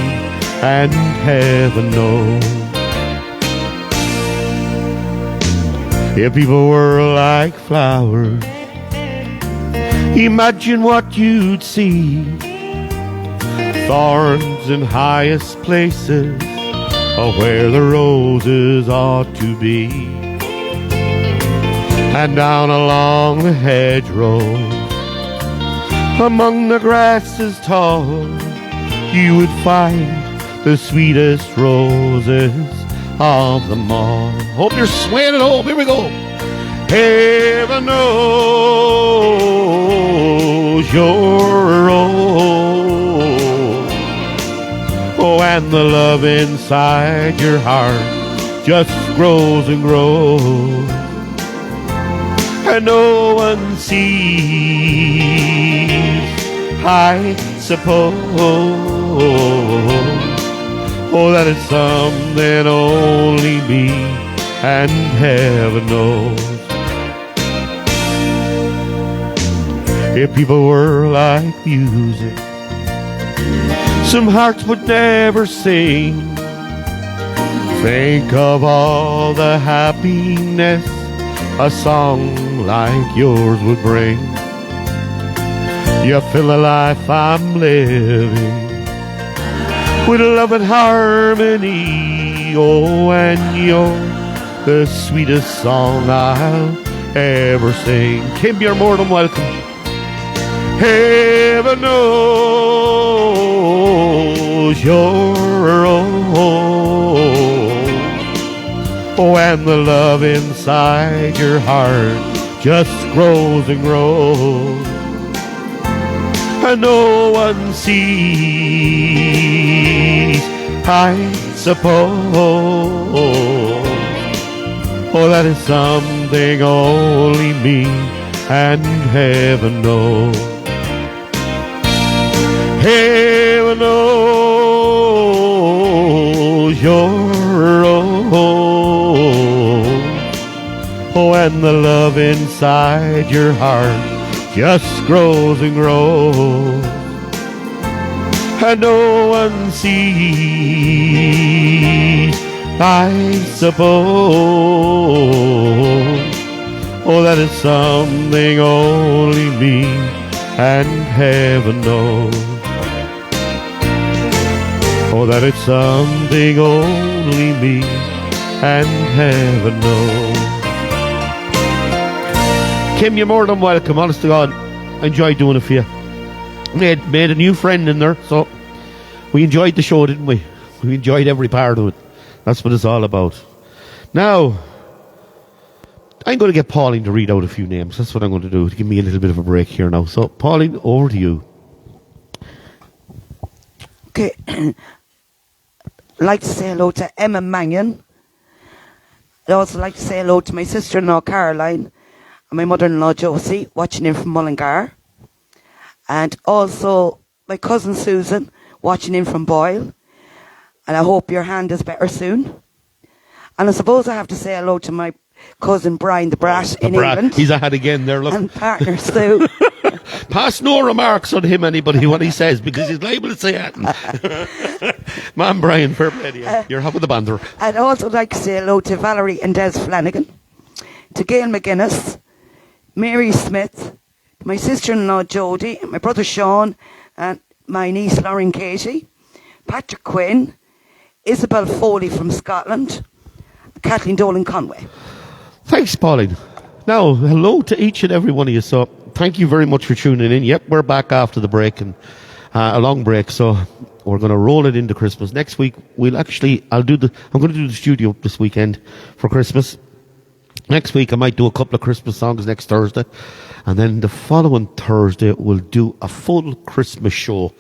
[SPEAKER 1] and heaven knows. If people were like flowers, imagine what you'd see. Thorns in highest places, where the roses ought to be. And down along the hedgerow, among the grasses tall, you would find the sweetest roses of them all. Hope you're swaying at home. Here we go. Heaven knows you're a rose, oh, and the love inside your heart just grows and grows, and no one sees, I suppose, oh, that it's something only me and heaven knows. If people were like music, some hearts would never sing. Think of all the happiness a song like yours would bring. You fill the life I'm living with love and harmony, oh, and you're the sweetest song I'll ever sing. Kim, you're more than welcome. Heaven knows you're old, when the love inside your heart just grows and grows, and no one sees, I suppose. Oh, that is something only me and heaven knows. Heaven knows you're old, when the love inside your heart just grows and grows, and no one sees, I suppose. Oh, that is something only me and heaven knows. Oh, that it's something only me and heaven knows. Kim, you're more than welcome. Honest to God, I enjoyed doing it for you. Made a new friend in there, so we enjoyed the show, didn't we? We enjoyed every part of it. That's what it's all about. Now, I'm going to get Pauline to read out a few names. That's what I'm going to do, to give me a little bit of a break here now. So, Pauline, over to you.
[SPEAKER 2] Okay. I'd like to say hello to Emma Mannion. I'd also like to say hello to my sister-in-law Caroline and my mother-in-law Josie, watching in from Mullingar. And also my cousin Susan, watching in from Boyle. And I hope your hand is better soon. And I suppose I have to say hello to my cousin Brian the Brat in England.
[SPEAKER 1] He's ahead again there, look.
[SPEAKER 2] And partner Sue.
[SPEAKER 1] Pass no remarks on him, anybody, what he says, because he's liable to say that. Man, Brian, fair play to you. You're half of the banter.
[SPEAKER 2] I'd also like to say hello to Valerie and Des Flanagan, to Gail McGuinness, Mary Smith, my sister-in-law Jodie, my brother Sean, and my niece Lauren Katie, Patrick Quinn, Isabel Foley from Scotland, Kathleen Dolan Conway.
[SPEAKER 1] Thanks, Pauline. Now, hello to each and every one of you. So, thank you very much for tuning in. Yep, we're back after the break, and a long break, so we're going to roll it into Christmas. Next week, I'm going to do the studio this weekend for Christmas. Next week, I might do a couple of Christmas songs next Thursday. And then the following Thursday, we'll do a full Christmas show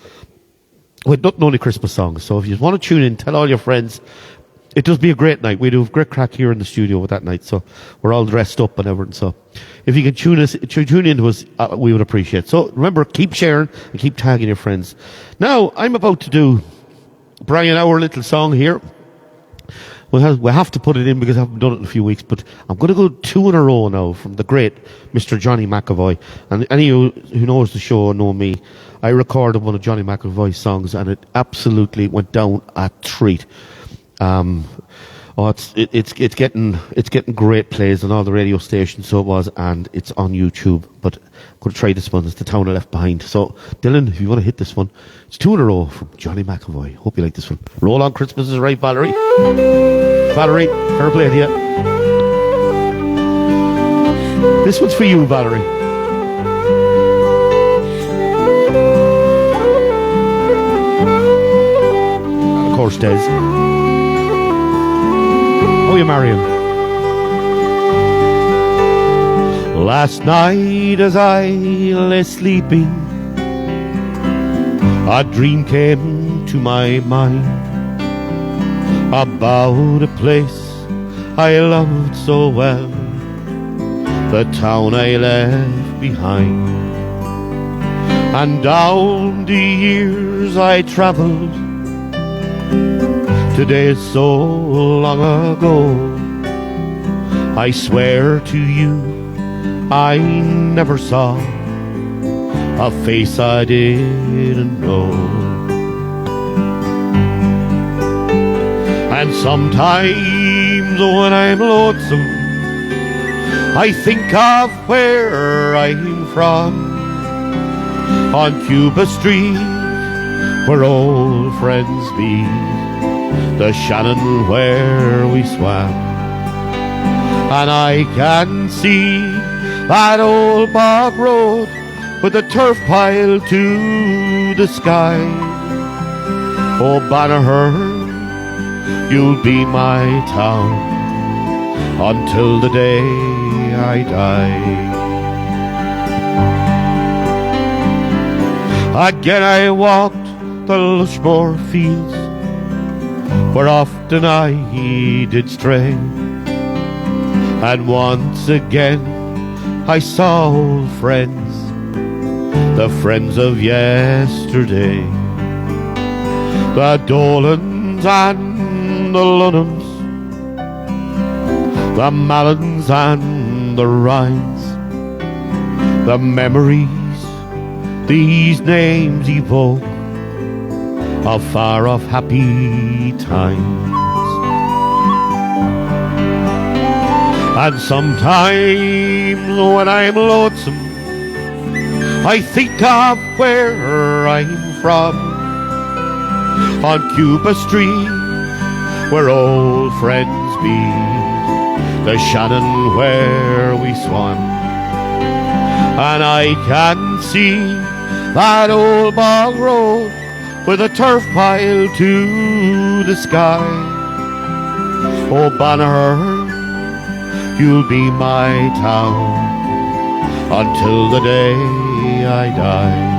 [SPEAKER 1] with not only Christmas songs. So if you want to tune in, tell all your friends. It does be a great night. We do a great crack here in the studio with that night. So we're all dressed up and everything. So if you can tune in to us, we would appreciate it. So remember, keep sharing and keep tagging your friends. Now, I'm about to do, Brian, our little song here. We have to put it in because I haven't done it in a few weeks, but I'm going to go 2 in a row now from the great Mr. Johnny McAvoy. And any of you who knows the show know me. I recorded one of Johnny McAvoy's songs and it absolutely went down a treat. It's getting great plays on all the radio stations, so it was, and it's on YouTube. But I'm going to try this one. It's The Town I Left Behind. So, Dylan, if you want to hit this one, it's 2 in a row from Johnny McAvoy. Hope you like this one. Roll on Christmas is right, Valerie. Valerie, fair play to you. This one's for you, Valerie. And of course, Des. Oh, you marry him. Last night as I lay sleeping, a dream came to my mind about a place I loved so well, the town I left behind. And down the years I travelled, today is so long ago, I swear to you I never saw a face I didn't know. And sometimes when I'm lonesome, I think of where I'm from, on Cuba Street where old friends meet, the Shannon where we swam. and I can see that old bog road with the turf pile to the sky. Oh, Banagher, you'll be my town until the day I die. Again I walked the Lushmore fields, where often I did stray, and once again I saw old friends, the friends of yesterday. The Dolans and the Lunhams, the Mallons and the Rhines, the memories these names evoke of far-off happy times. And sometimes when I'm lonesome, I think of where I'm from, on Cuba Street, where old friends meet, the Shannon where we swam. And I can see that old bog road with a turf pile to the sky. Oh, Banagher, you'll be my town until the day I die.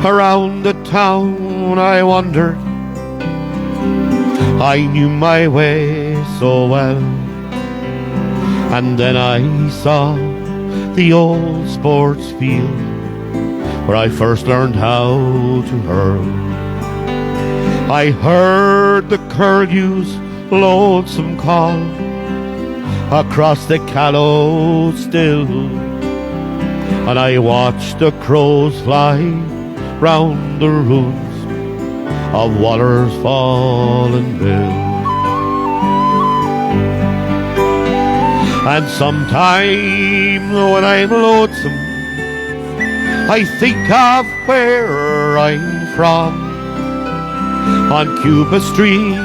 [SPEAKER 1] Around the town I wandered, I knew my way so well, and then I saw the old sports field where I first learned how to hurl. I heard the curlew's lonesome call across the Callow still, and I watched the crows fly round the ruins of Waller's fallen bill. And sometimes when I'm lonesome, I think of where I'm from, on Cuba Street,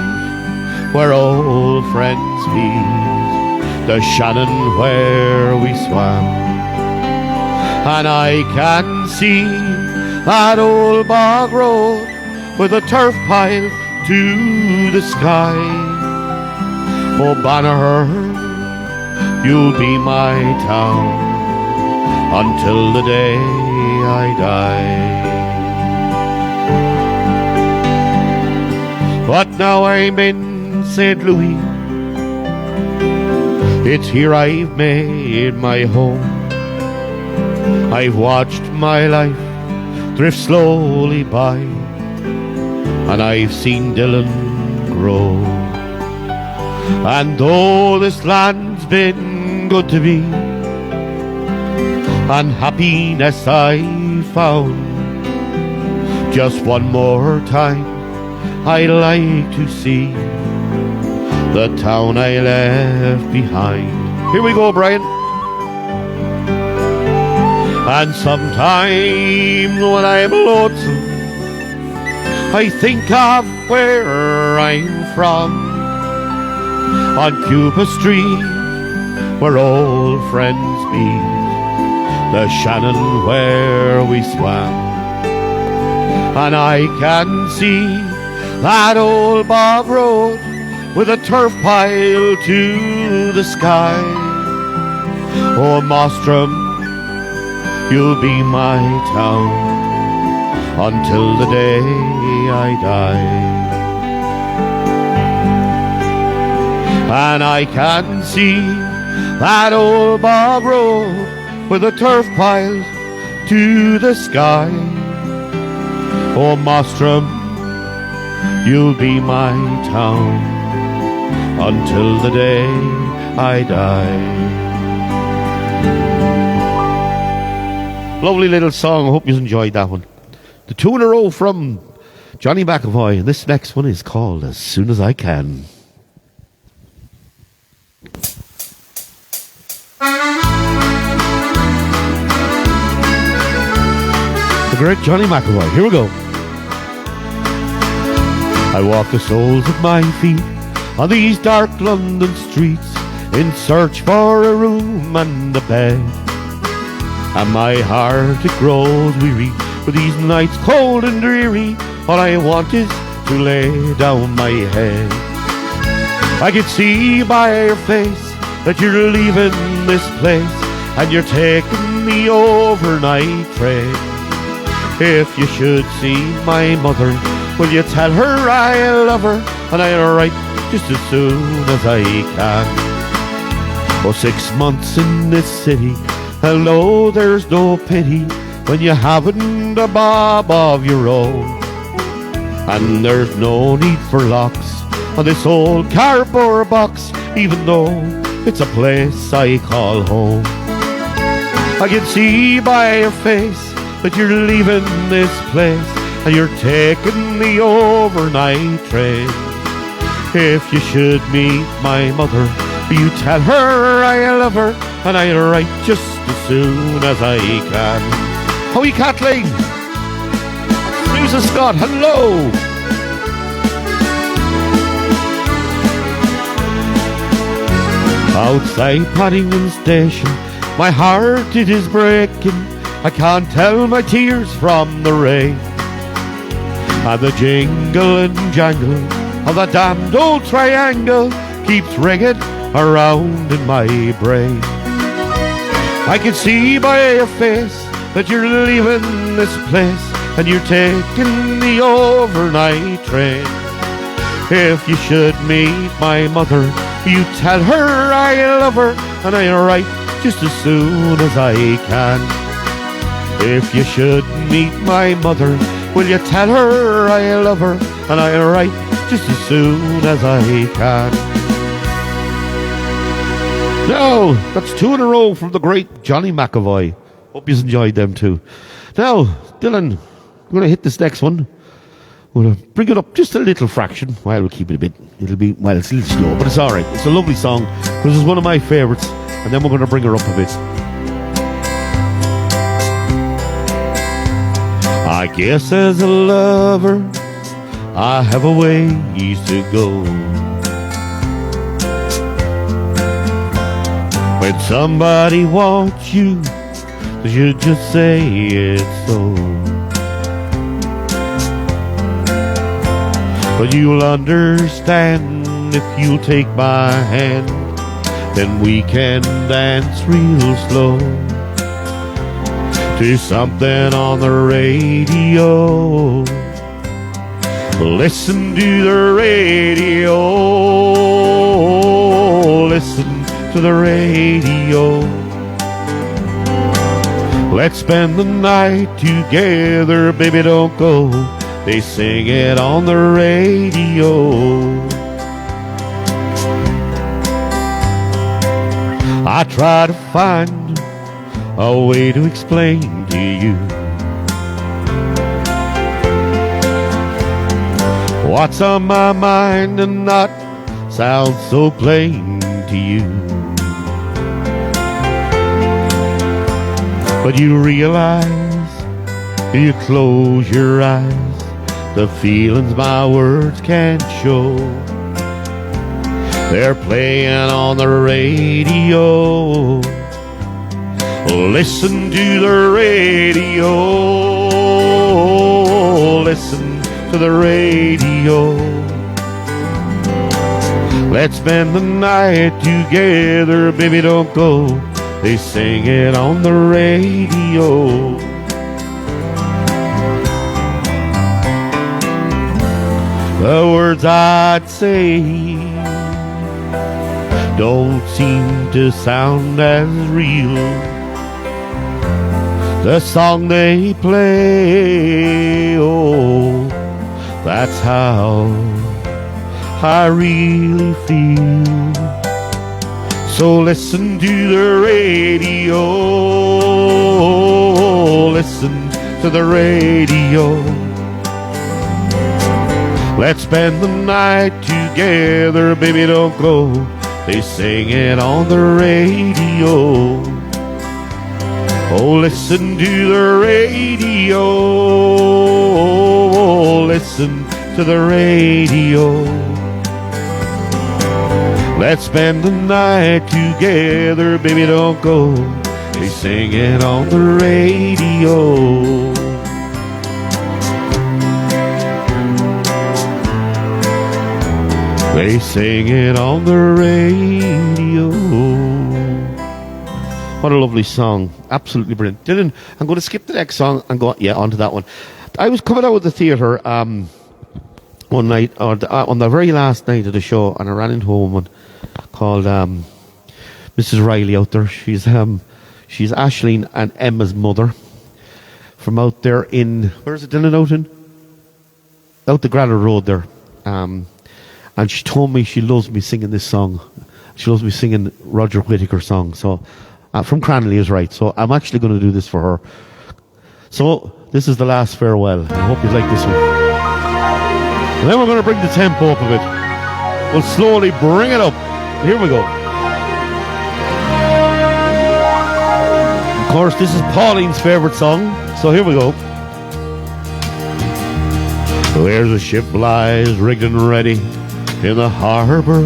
[SPEAKER 1] where old friends meet, the Shannon where we swam. And I can see that old bog road with a turf pile to the sky. Oh, Banagher, you'll be my town until the day I die. But now I'm in St. Louis, it's here I've made my home. I've watched my life drift slowly by, and I've seen Dillon grow. And though this land's been good to me, and happiness I found, just one more time I'd like to see the town I left behind. Here we go, Brian. And sometimes when I'm lonesome, I think of where I'm from, on Cuba Street, where old friends meet, the Shannon where we swam. And I can see that old bog road with a turf pile to the sky. Oh, Mostrom, you'll be my town until the day I die. And I can see that old bog road with a turf pile to the sky. Oh, Mostrom, you'll be my town until the day I die. Lovely little song. I hope you enjoyed that one. The two in a row from Johnny McAvoy, and this next one is called As Soon As I Can. The great Johnny McAvoy. Here we go. I walk the soles of my feet on these dark London streets in search for a room and a bed. And my heart it grows weary for these nights cold and dreary. All I want is to lay down my head. I can see by your face that you're leaving this place and you're taking the overnight train. If you should see my mother, will you tell her I love her and I'll write just as soon as I can. Oh, 6 months in this city, hello, there's no pity when you haven't a bob of your own. And there's no need for locks on this old cardboard box, even though it's a place I call home. I can see by your face that you're leaving this place and you're taking the overnight train. If you should meet my mother, will you tell her I love her and I'll write just as soon as I can. How are you, Kathleen? Susan Scott, hello. Outside Paddington Station, my heart it is breaking. I can't tell my tears from the rain. And the jingle and jangle of the damned old triangle keeps ringing around in my brain. I can see by your face that you're leaving this place and you're taking the overnight train. If you should meet my mother, you tell her I love her and I'll write just as soon as I can. If you should meet my mother, will you tell her I love her and I'll write just as soon as I can. Now, that's 2 in a row from the great Johnny McAvoy. Hope you enjoyed them too. Now, Dylan, we're going to hit this next one. We're going to bring it up just a little fraction. Well, we'll keep it a bit. It's a little slow, but it's all right. It's a lovely song because it's one of my favorites. And then we're going to bring her up a bit. I guess as a lover, I have a ways to go. When somebody wants you, they should just say it's so. But you'll understand if you'll take my hand, then we can dance real slow to something on the radio. Listen to the radio. Listen to the radio. Let's spend the night together, baby, don't go. They sing it on the radio. I try to find a way to explain to you what's on my mind and not sound so plain to you. But you realize, you close your eyes, the feelings my words can't show, they're playing on the radio. Listen to the radio. Listen to the radio. Let's spend the night together, baby, don't go. They sing it on the radio. The words I'd say don't seem to sound as real. The song they play, oh, that's how I really feel. So listen to the radio. Listen to the radio. Let's spend the night together, baby, don't go. They sing it on the radio. Oh, listen to the radio. Listen to the radio. Let's spend the night together, baby, don't go. They sing it on the radio. They sing it on the radio. What a lovely song. Absolutely brilliant. Dylan, I'm going to skip the next song and go on to that one. I was coming out of the theatre one night, or on the very last night of the show, and I ran into a woman called Mrs. Riley out there. She's Aisling and Emma's mother from out there in, where's it, Dylan, out the Granada Road there. And she told me she loves me singing this song. She loves me singing Roger Whittaker song. So from Cranley is right. So I'm actually going to do this for her. So this is the last farewell. I hope you like this one. And then we're going to bring the tempo up a bit. We'll slowly bring it up. Here we go. Of course, this is Pauline's favourite song. So here we go. There's a ship lies rigged and ready in the harbour.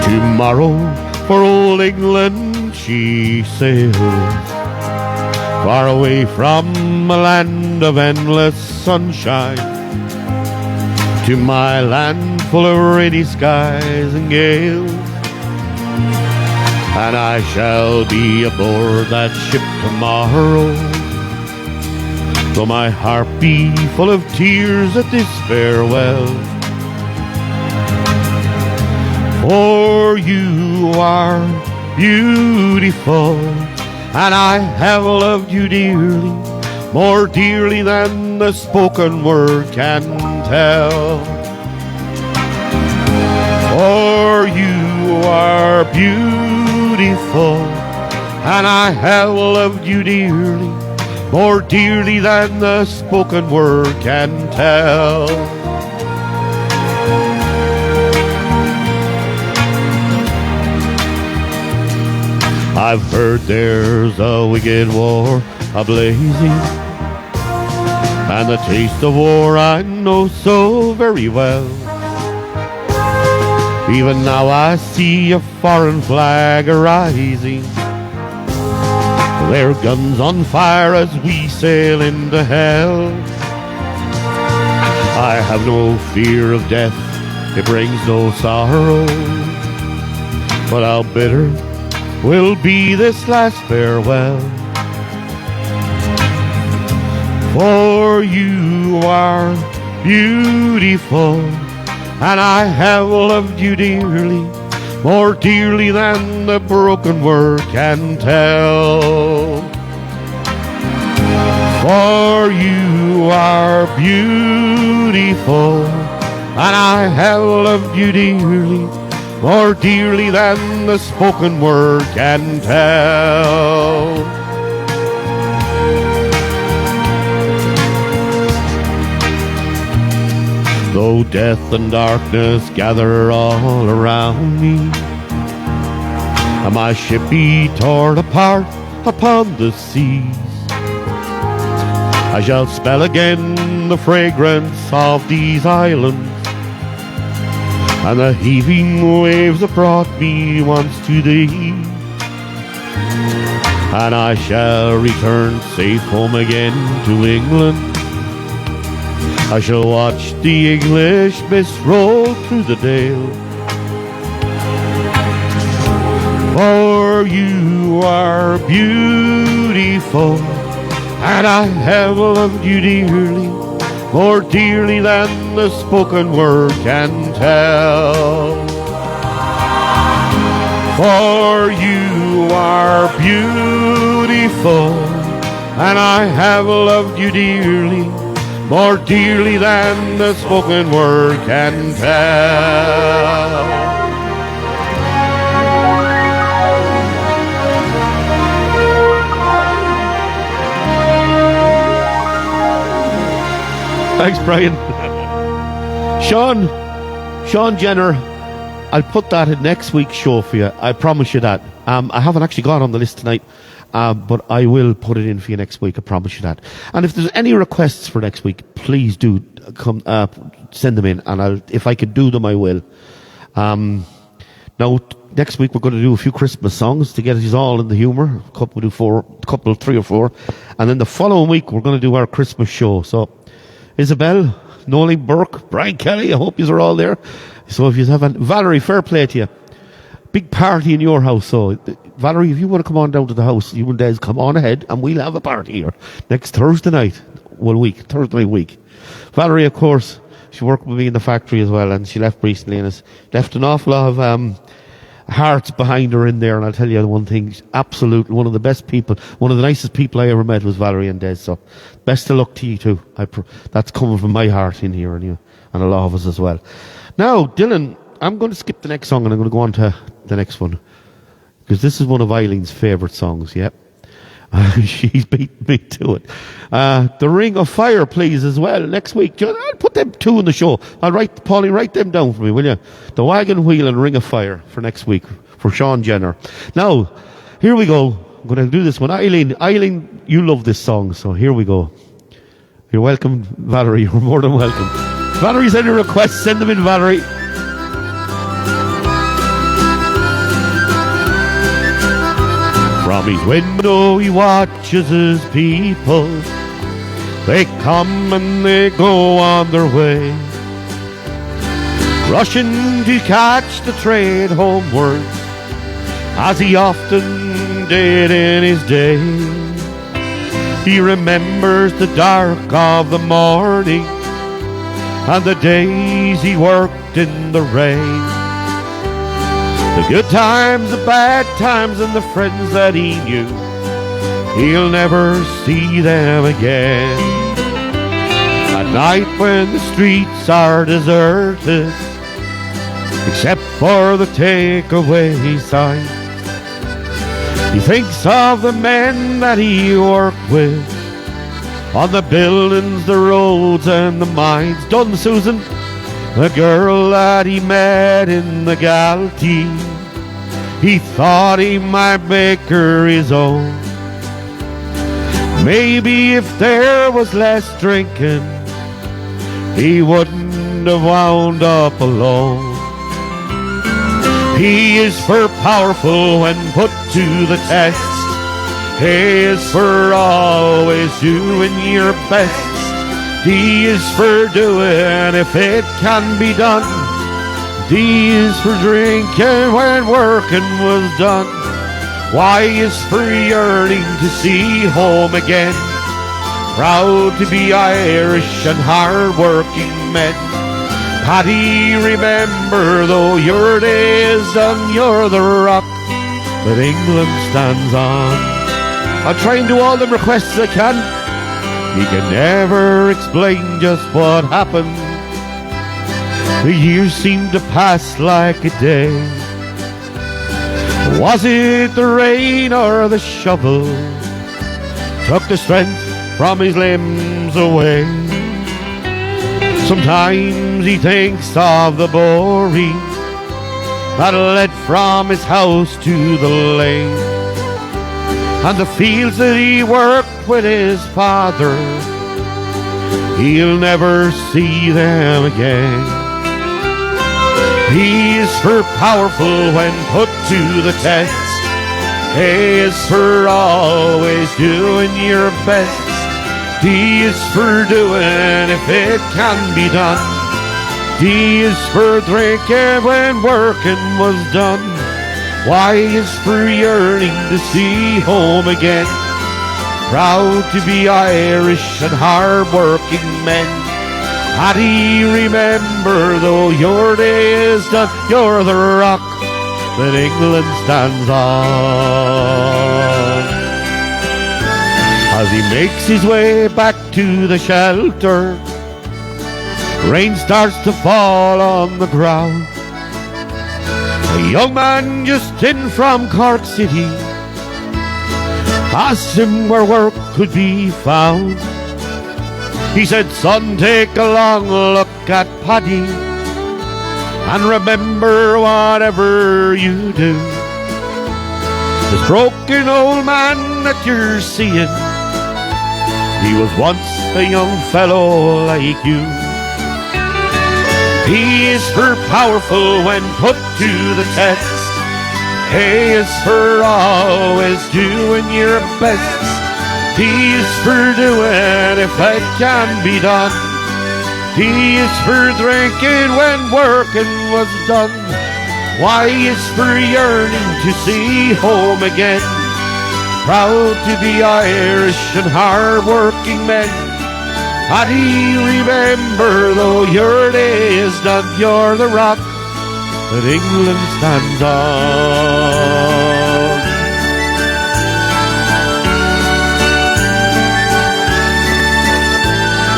[SPEAKER 1] Tomorrow for old England she sails, far away from a land of endless sunshine, to my land full of rainy skies and gales. And I shall be aboard that ship tomorrow, though my heart be full of tears at this farewell. For you are beautiful, and I have loved you dearly, more dearly than the spoken word can tell. For you are beautiful, and I have loved you dearly, more dearly than the spoken word can tell. I've heard there's a wicked war a-blazing, and the taste of war I know so very well. Even now I see a foreign flag arising, their guns on fire as we sail into hell. I have no fear of death, it brings no sorrow, but how bitter will be this last farewell. For you are beautiful, and I have loved you dearly, more dearly than the broken word can tell. For you are beautiful, and I have loved you dearly, more dearly than the spoken word can tell. Though death and darkness gather all around me, and my ship be torn apart upon the seas, I shall smell again the fragrance of these islands, and the heaving waves that brought me once to thee. And I shall return safe home again to England. I shall watch the English mist roll through the dale. For you are beautiful, and I have loved you dearly, more dearly than the spoken word can tell. For you are beautiful, and I have loved you dearly, more dearly than the spoken word can tell. Thanks, Brian. Sean Jenner, I'll put that in next week's show for you. I promise you that. I haven't actually got on the list tonight, but I will put it in for you next week. I promise you that. And if there's any requests for next week, please do come send them in, and if I can do them, I will. Now, next week we're going to do a few Christmas songs to get us all in the humour. We'll do three or four. And then the following week we're going to do our Christmas show. So, Isabel, Noeline Burke, Brian Kelly, I hope you are all there. So if you have Valerie, fair play to you. Big party in your house. So, Valerie, if you want to come on down to the house, you and Des, come on ahead and we'll have a party here next Thursday night. Thursday night week. Valerie, of course, she worked with me in the factory as well, and she left recently and has left an awful lot of hearts behind her in there. And I'll tell you one thing, absolutely one of the best people, one of the nicest people I ever met was Valerie and Des. So best of luck to you too. That's coming from my heart in here, and a lot of us as well. Now, Dylan, I'm going to skip the next song and I'm going to go on to the next one, because this is one of Eileen's favourite songs. Yep. She's beaten me to it. The Ring of Fire, please, as well, next week. I'll put them two in the show. Pauline, write them down for me, will you? The Wagon Wheel and Ring of Fire for next week for Sean Jenner. Now, here we go. I'm going to do this one. Eileen, you love this song, so here we go. You're welcome, Valerie. You're more than welcome. Valerie's any requests, send them in, Valerie. From his window he watches his people. They come and they go on their way, rushing to catch the train homewards, as he often did in his day. He remembers the dark of the morning and the days he worked in the rain, the good times, the bad times, and the friends that he knew. He'll never see them again. At night when the streets are deserted, except for the takeaway sign, he thinks of the men that he worked with, on the buildings, the roads, and the mines. Done, Susan? The girl that he met in the Galtee, he thought he might make her his own. Maybe if there was less drinking, he wouldn't have wound up alone. He is for powerful when put to the test. He is for always doing your best. D is for doing if it can be done. D is for drinking when working was done. Y is for yearning to see home again. Proud to be Irish and hard-working men. Paddy, remember, though your day is done, you're the rock that England stands on. I'll try and do all the requests I can. He can never explain just what happened. The years seemed to pass like a day. Was it the rain or the shovel took the strength from his limbs away? Sometimes he thinks of the boring that led from his house to the lane, and the fields that he worked with his father. He'll never see them again. He is for powerful when put to the test. A is for always doing your best. D is for doing if it can be done. D is for drinking when working was done. Y is for yearning to see home again. Proud to be Irish and hard-working men. Paddy, remember, though your day is done, you're the rock that England stands on. As he makes his way back to the shelter, rain starts to fall on the ground. A young man just in from Cork City asked him where work could be found. He said, son, take a long look at Paddy, and remember whatever you do, this broken old man that you're seeing, he was once a young fellow like you. P is for powerful when put to the test. A is for always doing your best. D is for doing if it can be done. D is for drinking when working was done. Y is for yearning to see home again. Proud to be Irish and hard-working men. Paddy, remember, though your day is done, you're the rock that England stands on.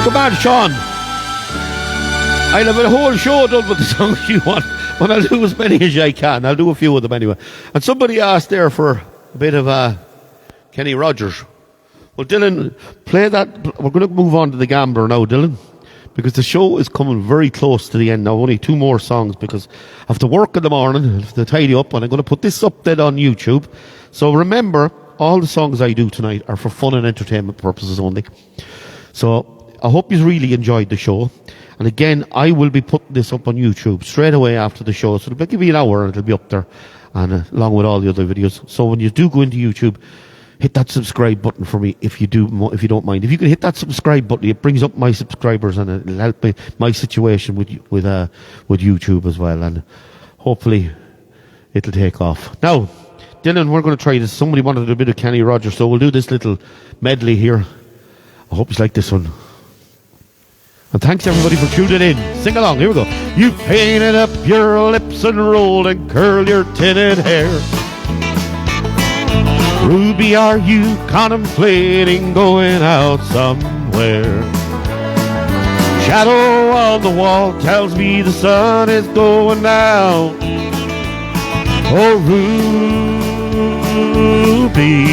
[SPEAKER 1] Come on, Sean. I'll have a whole show done with the songs you want, but I'll do as many as I can. I'll do a few of them anyway. And somebody asked there for a bit of Kenny Rogers. Well, Dylan, play that. We're going to move on to the Gambler now, Dylan, because the show is coming very close to the end now. Only 2 more songs because I have to work in the morning, I have to tidy up, and I'm going to put this up then on YouTube. So remember, all the songs I do tonight are for fun and entertainment purposes only. So I hope you really enjoyed the show. And again, I will be putting this up on YouTube straight away after the show. So it'll give you an hour and it'll be up there, and along with all the other videos. So when you do go into YouTube, hit that subscribe button for me if you don't mind. If you can hit that subscribe button, it brings up my subscribers and it'll help me my situation with YouTube as well, and hopefully it'll take off. Now, Dylan, we're going to try this. Somebody wanted a bit of Kenny Rogers, so we'll do this little medley here. I hope you like this one. And thanks everybody for tuning in. Sing along, here we go. You painted up your lips and rolled and curled your tinted hair. Ruby, are you contemplating going out somewhere? Shadow on the wall tells me the sun is going down. Oh, Ruby,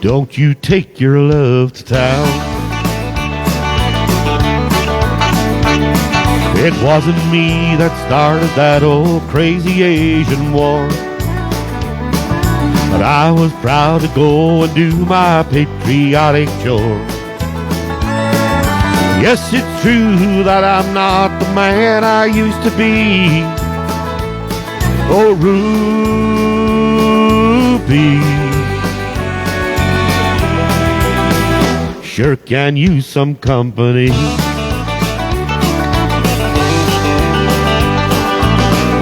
[SPEAKER 1] don't you take your love to town. It wasn't me that started that old crazy Asian war, but I was proud to go and do my patriotic chore. Yes, it's true that I'm not the man I used to be. Oh, Ruby, sure can use some company.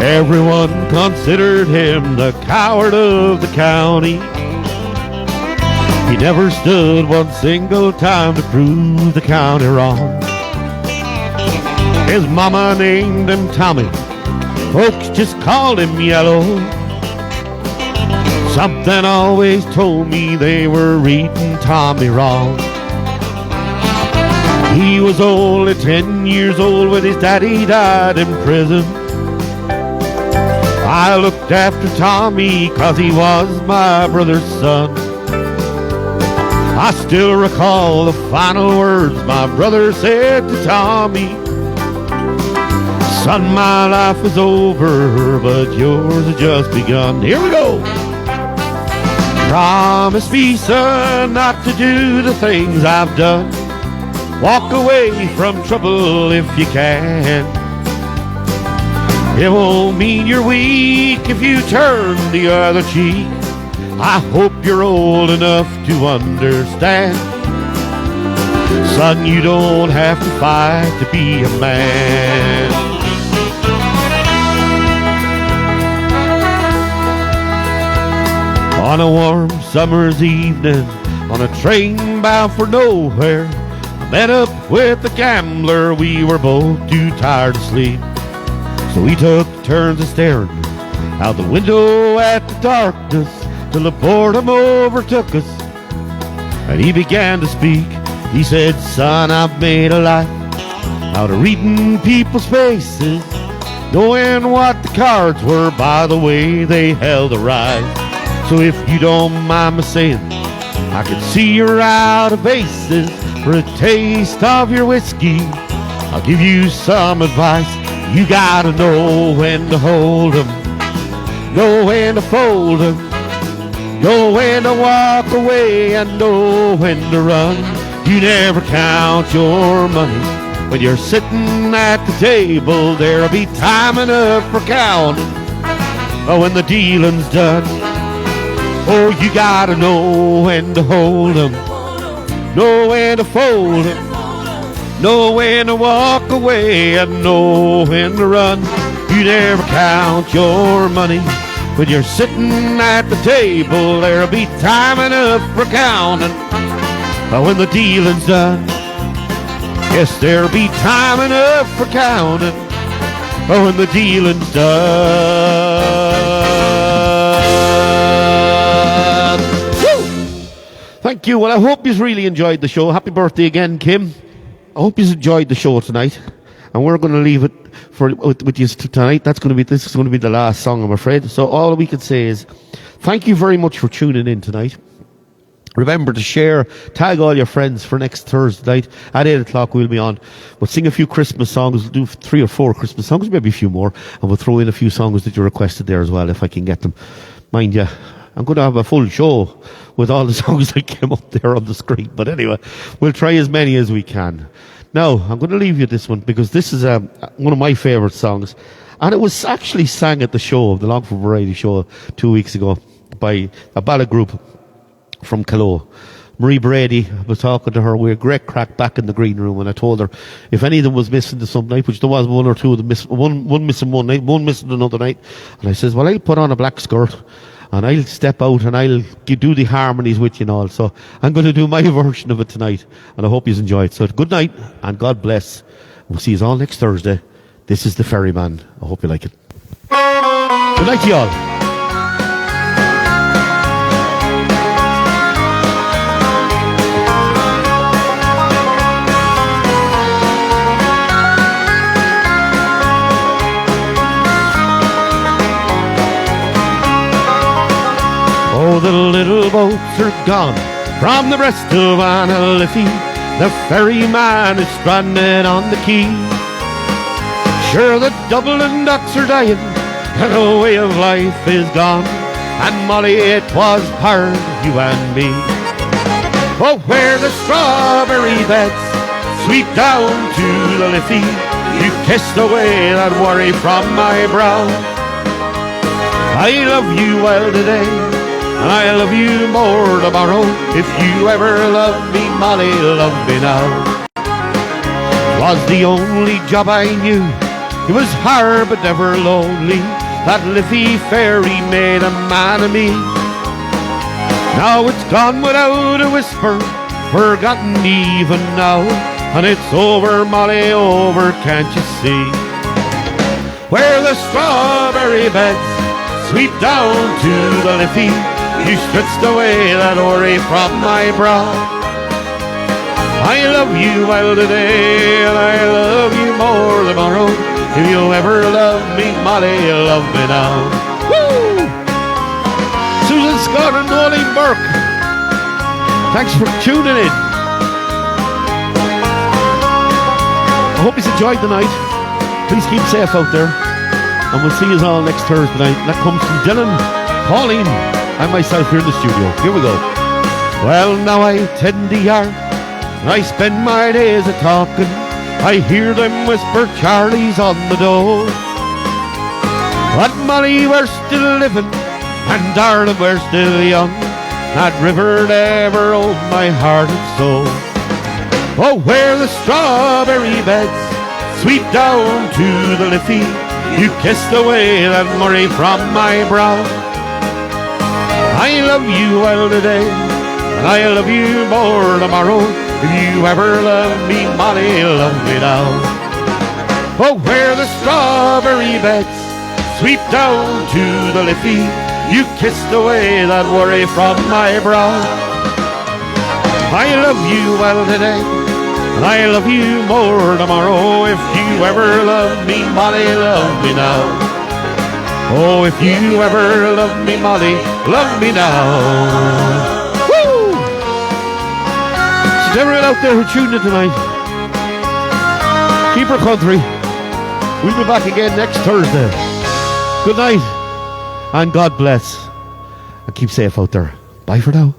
[SPEAKER 1] Everyone considered him the coward of the county. He never stood one single time to prove the county wrong. His mama named him Tommy, folks just called him Yellow. Something always told me they were reading Tommy wrong. He was only 10 years old when his daddy died in prison. I looked after Tommy 'cause he was my brother's son. I still recall the final words my brother said to Tommy. Son, my life is over, but yours has just begun. Here we go. Promise me, son, not to do the things I've done. Walk away from trouble if you can. It won't mean you're weak if you turn the other cheek. I hope you're old enough to understand. Son, you don't have to fight to be a man. On a warm summer's evening, on a train bound for nowhere, I met up with a gambler. We were both too tired to sleep, so we took turns of staring out the window at the darkness till the boredom overtook us, and he began to speak. He said, son, I've made a life out of reading people's faces, knowing what the cards were by the way they held the ride. So if you don't mind me saying, I can see you're out of bases. For a taste of your whiskey, I'll give you some advice. You gotta know when to hold 'em, know when to fold 'em, know when to walk away, and know when to run. You never count your money. When you're sitting at the table, there'll be time enough for counting. Oh, when the dealing's done. Oh, you gotta know when to hold 'em, know when to fold 'em, know when to walk away, and know when to run. You never count your money. When you're sitting at the table, there'll be time enough for counting. But when the dealing's done, yes, there'll be time enough for counting. But when the dealing's done. Woo! Thank you. Well, I hope you've really enjoyed the show. Happy birthday again, Kim. I hope you've enjoyed the show tonight. And we're going to leave it with you tonight. This is going to be the last song, I'm afraid. So all we can say is thank you very much for tuning in tonight. Remember to share, tag all your friends for next Thursday night at 8 o'clock. We'll be on. We'll sing a few Christmas songs. We'll do 3 or 4 Christmas songs, maybe a few more, and we'll throw in a few songs that you requested there as well, if I can get them. Mind you, I'm going to have a full show with all the songs that came up there on the screen. But anyway, we'll try as many as we can. Now, I'm going to leave you this one because this is one of my favourite songs. And it was actually sang at the show, the Longford Variety Show, 2 weeks ago by a ballad group from Calo. Marie Brady, I was talking to her. We had great crack back in the green room, and I told her if any of them was missing to some night, which there was one or two of them, one missing one night, one missing another night. And I says, well, I'll put on a black skirt and I'll step out and I'll do the harmonies with you and all. So I'm going to do my version of it tonight, and I hope you enjoy it. So good night and God bless. We'll see you all next Thursday. This is the Ferryman. I hope you like it. Good night to you all. Oh, the little boats are gone from the rest of Analythi. The ferryman is stranded on the quay. Sure, the Dublin ducks are dying, and the way of life is gone. And Molly, it was part of you and me. Oh, where the strawberry beds sweep down to the Liffey, you kissed away that worry from my brow. I love you well today, and I love you more tomorrow. If you ever love me, Molly, love me now. It was the only job I knew. It was hard but never lonely. That Liffey ferry made a man of me. Now it's gone without a whisper, forgotten even now. And it's over, Molly, over, can't you see? Where the strawberry beds sweep down to the Liffey, you stretched away that worry from my brow. I love you well today, and I love you more tomorrow. If you ever love me, Molly, love me now. Woo! Susan Scott and Noreen Burke, thanks for tuning in. I hope you enjoyed the night. Please keep safe out there, and we'll see you all next Thursday night. And that comes from Dylan, Pauline, and myself here in the studio. Here we go. Well, now I tend the yard, and I spend my days a-talking. I hear them whisper Charlie's on the door. But Molly, we're still living, and darling, we're still young. That river never owned my heart and soul. Oh, where the strawberry beds sweep down to the Liffey, you kissed away that worry from my brow. I love you well today, and I love you more tomorrow. If you ever love me, Molly, love me now. Oh, where the strawberry beds sweep down to the Liffey, you kissed away that worry from my brow. I love you well today, and I love you more tomorrow. If you ever love me, Molly, love me now. Oh, if you ever love me, Molly, love me now. To everyone out there who tuned in tonight, keep her country. We'll be back again next Thursday. Good night, and God bless. And keep safe out there. Bye for now.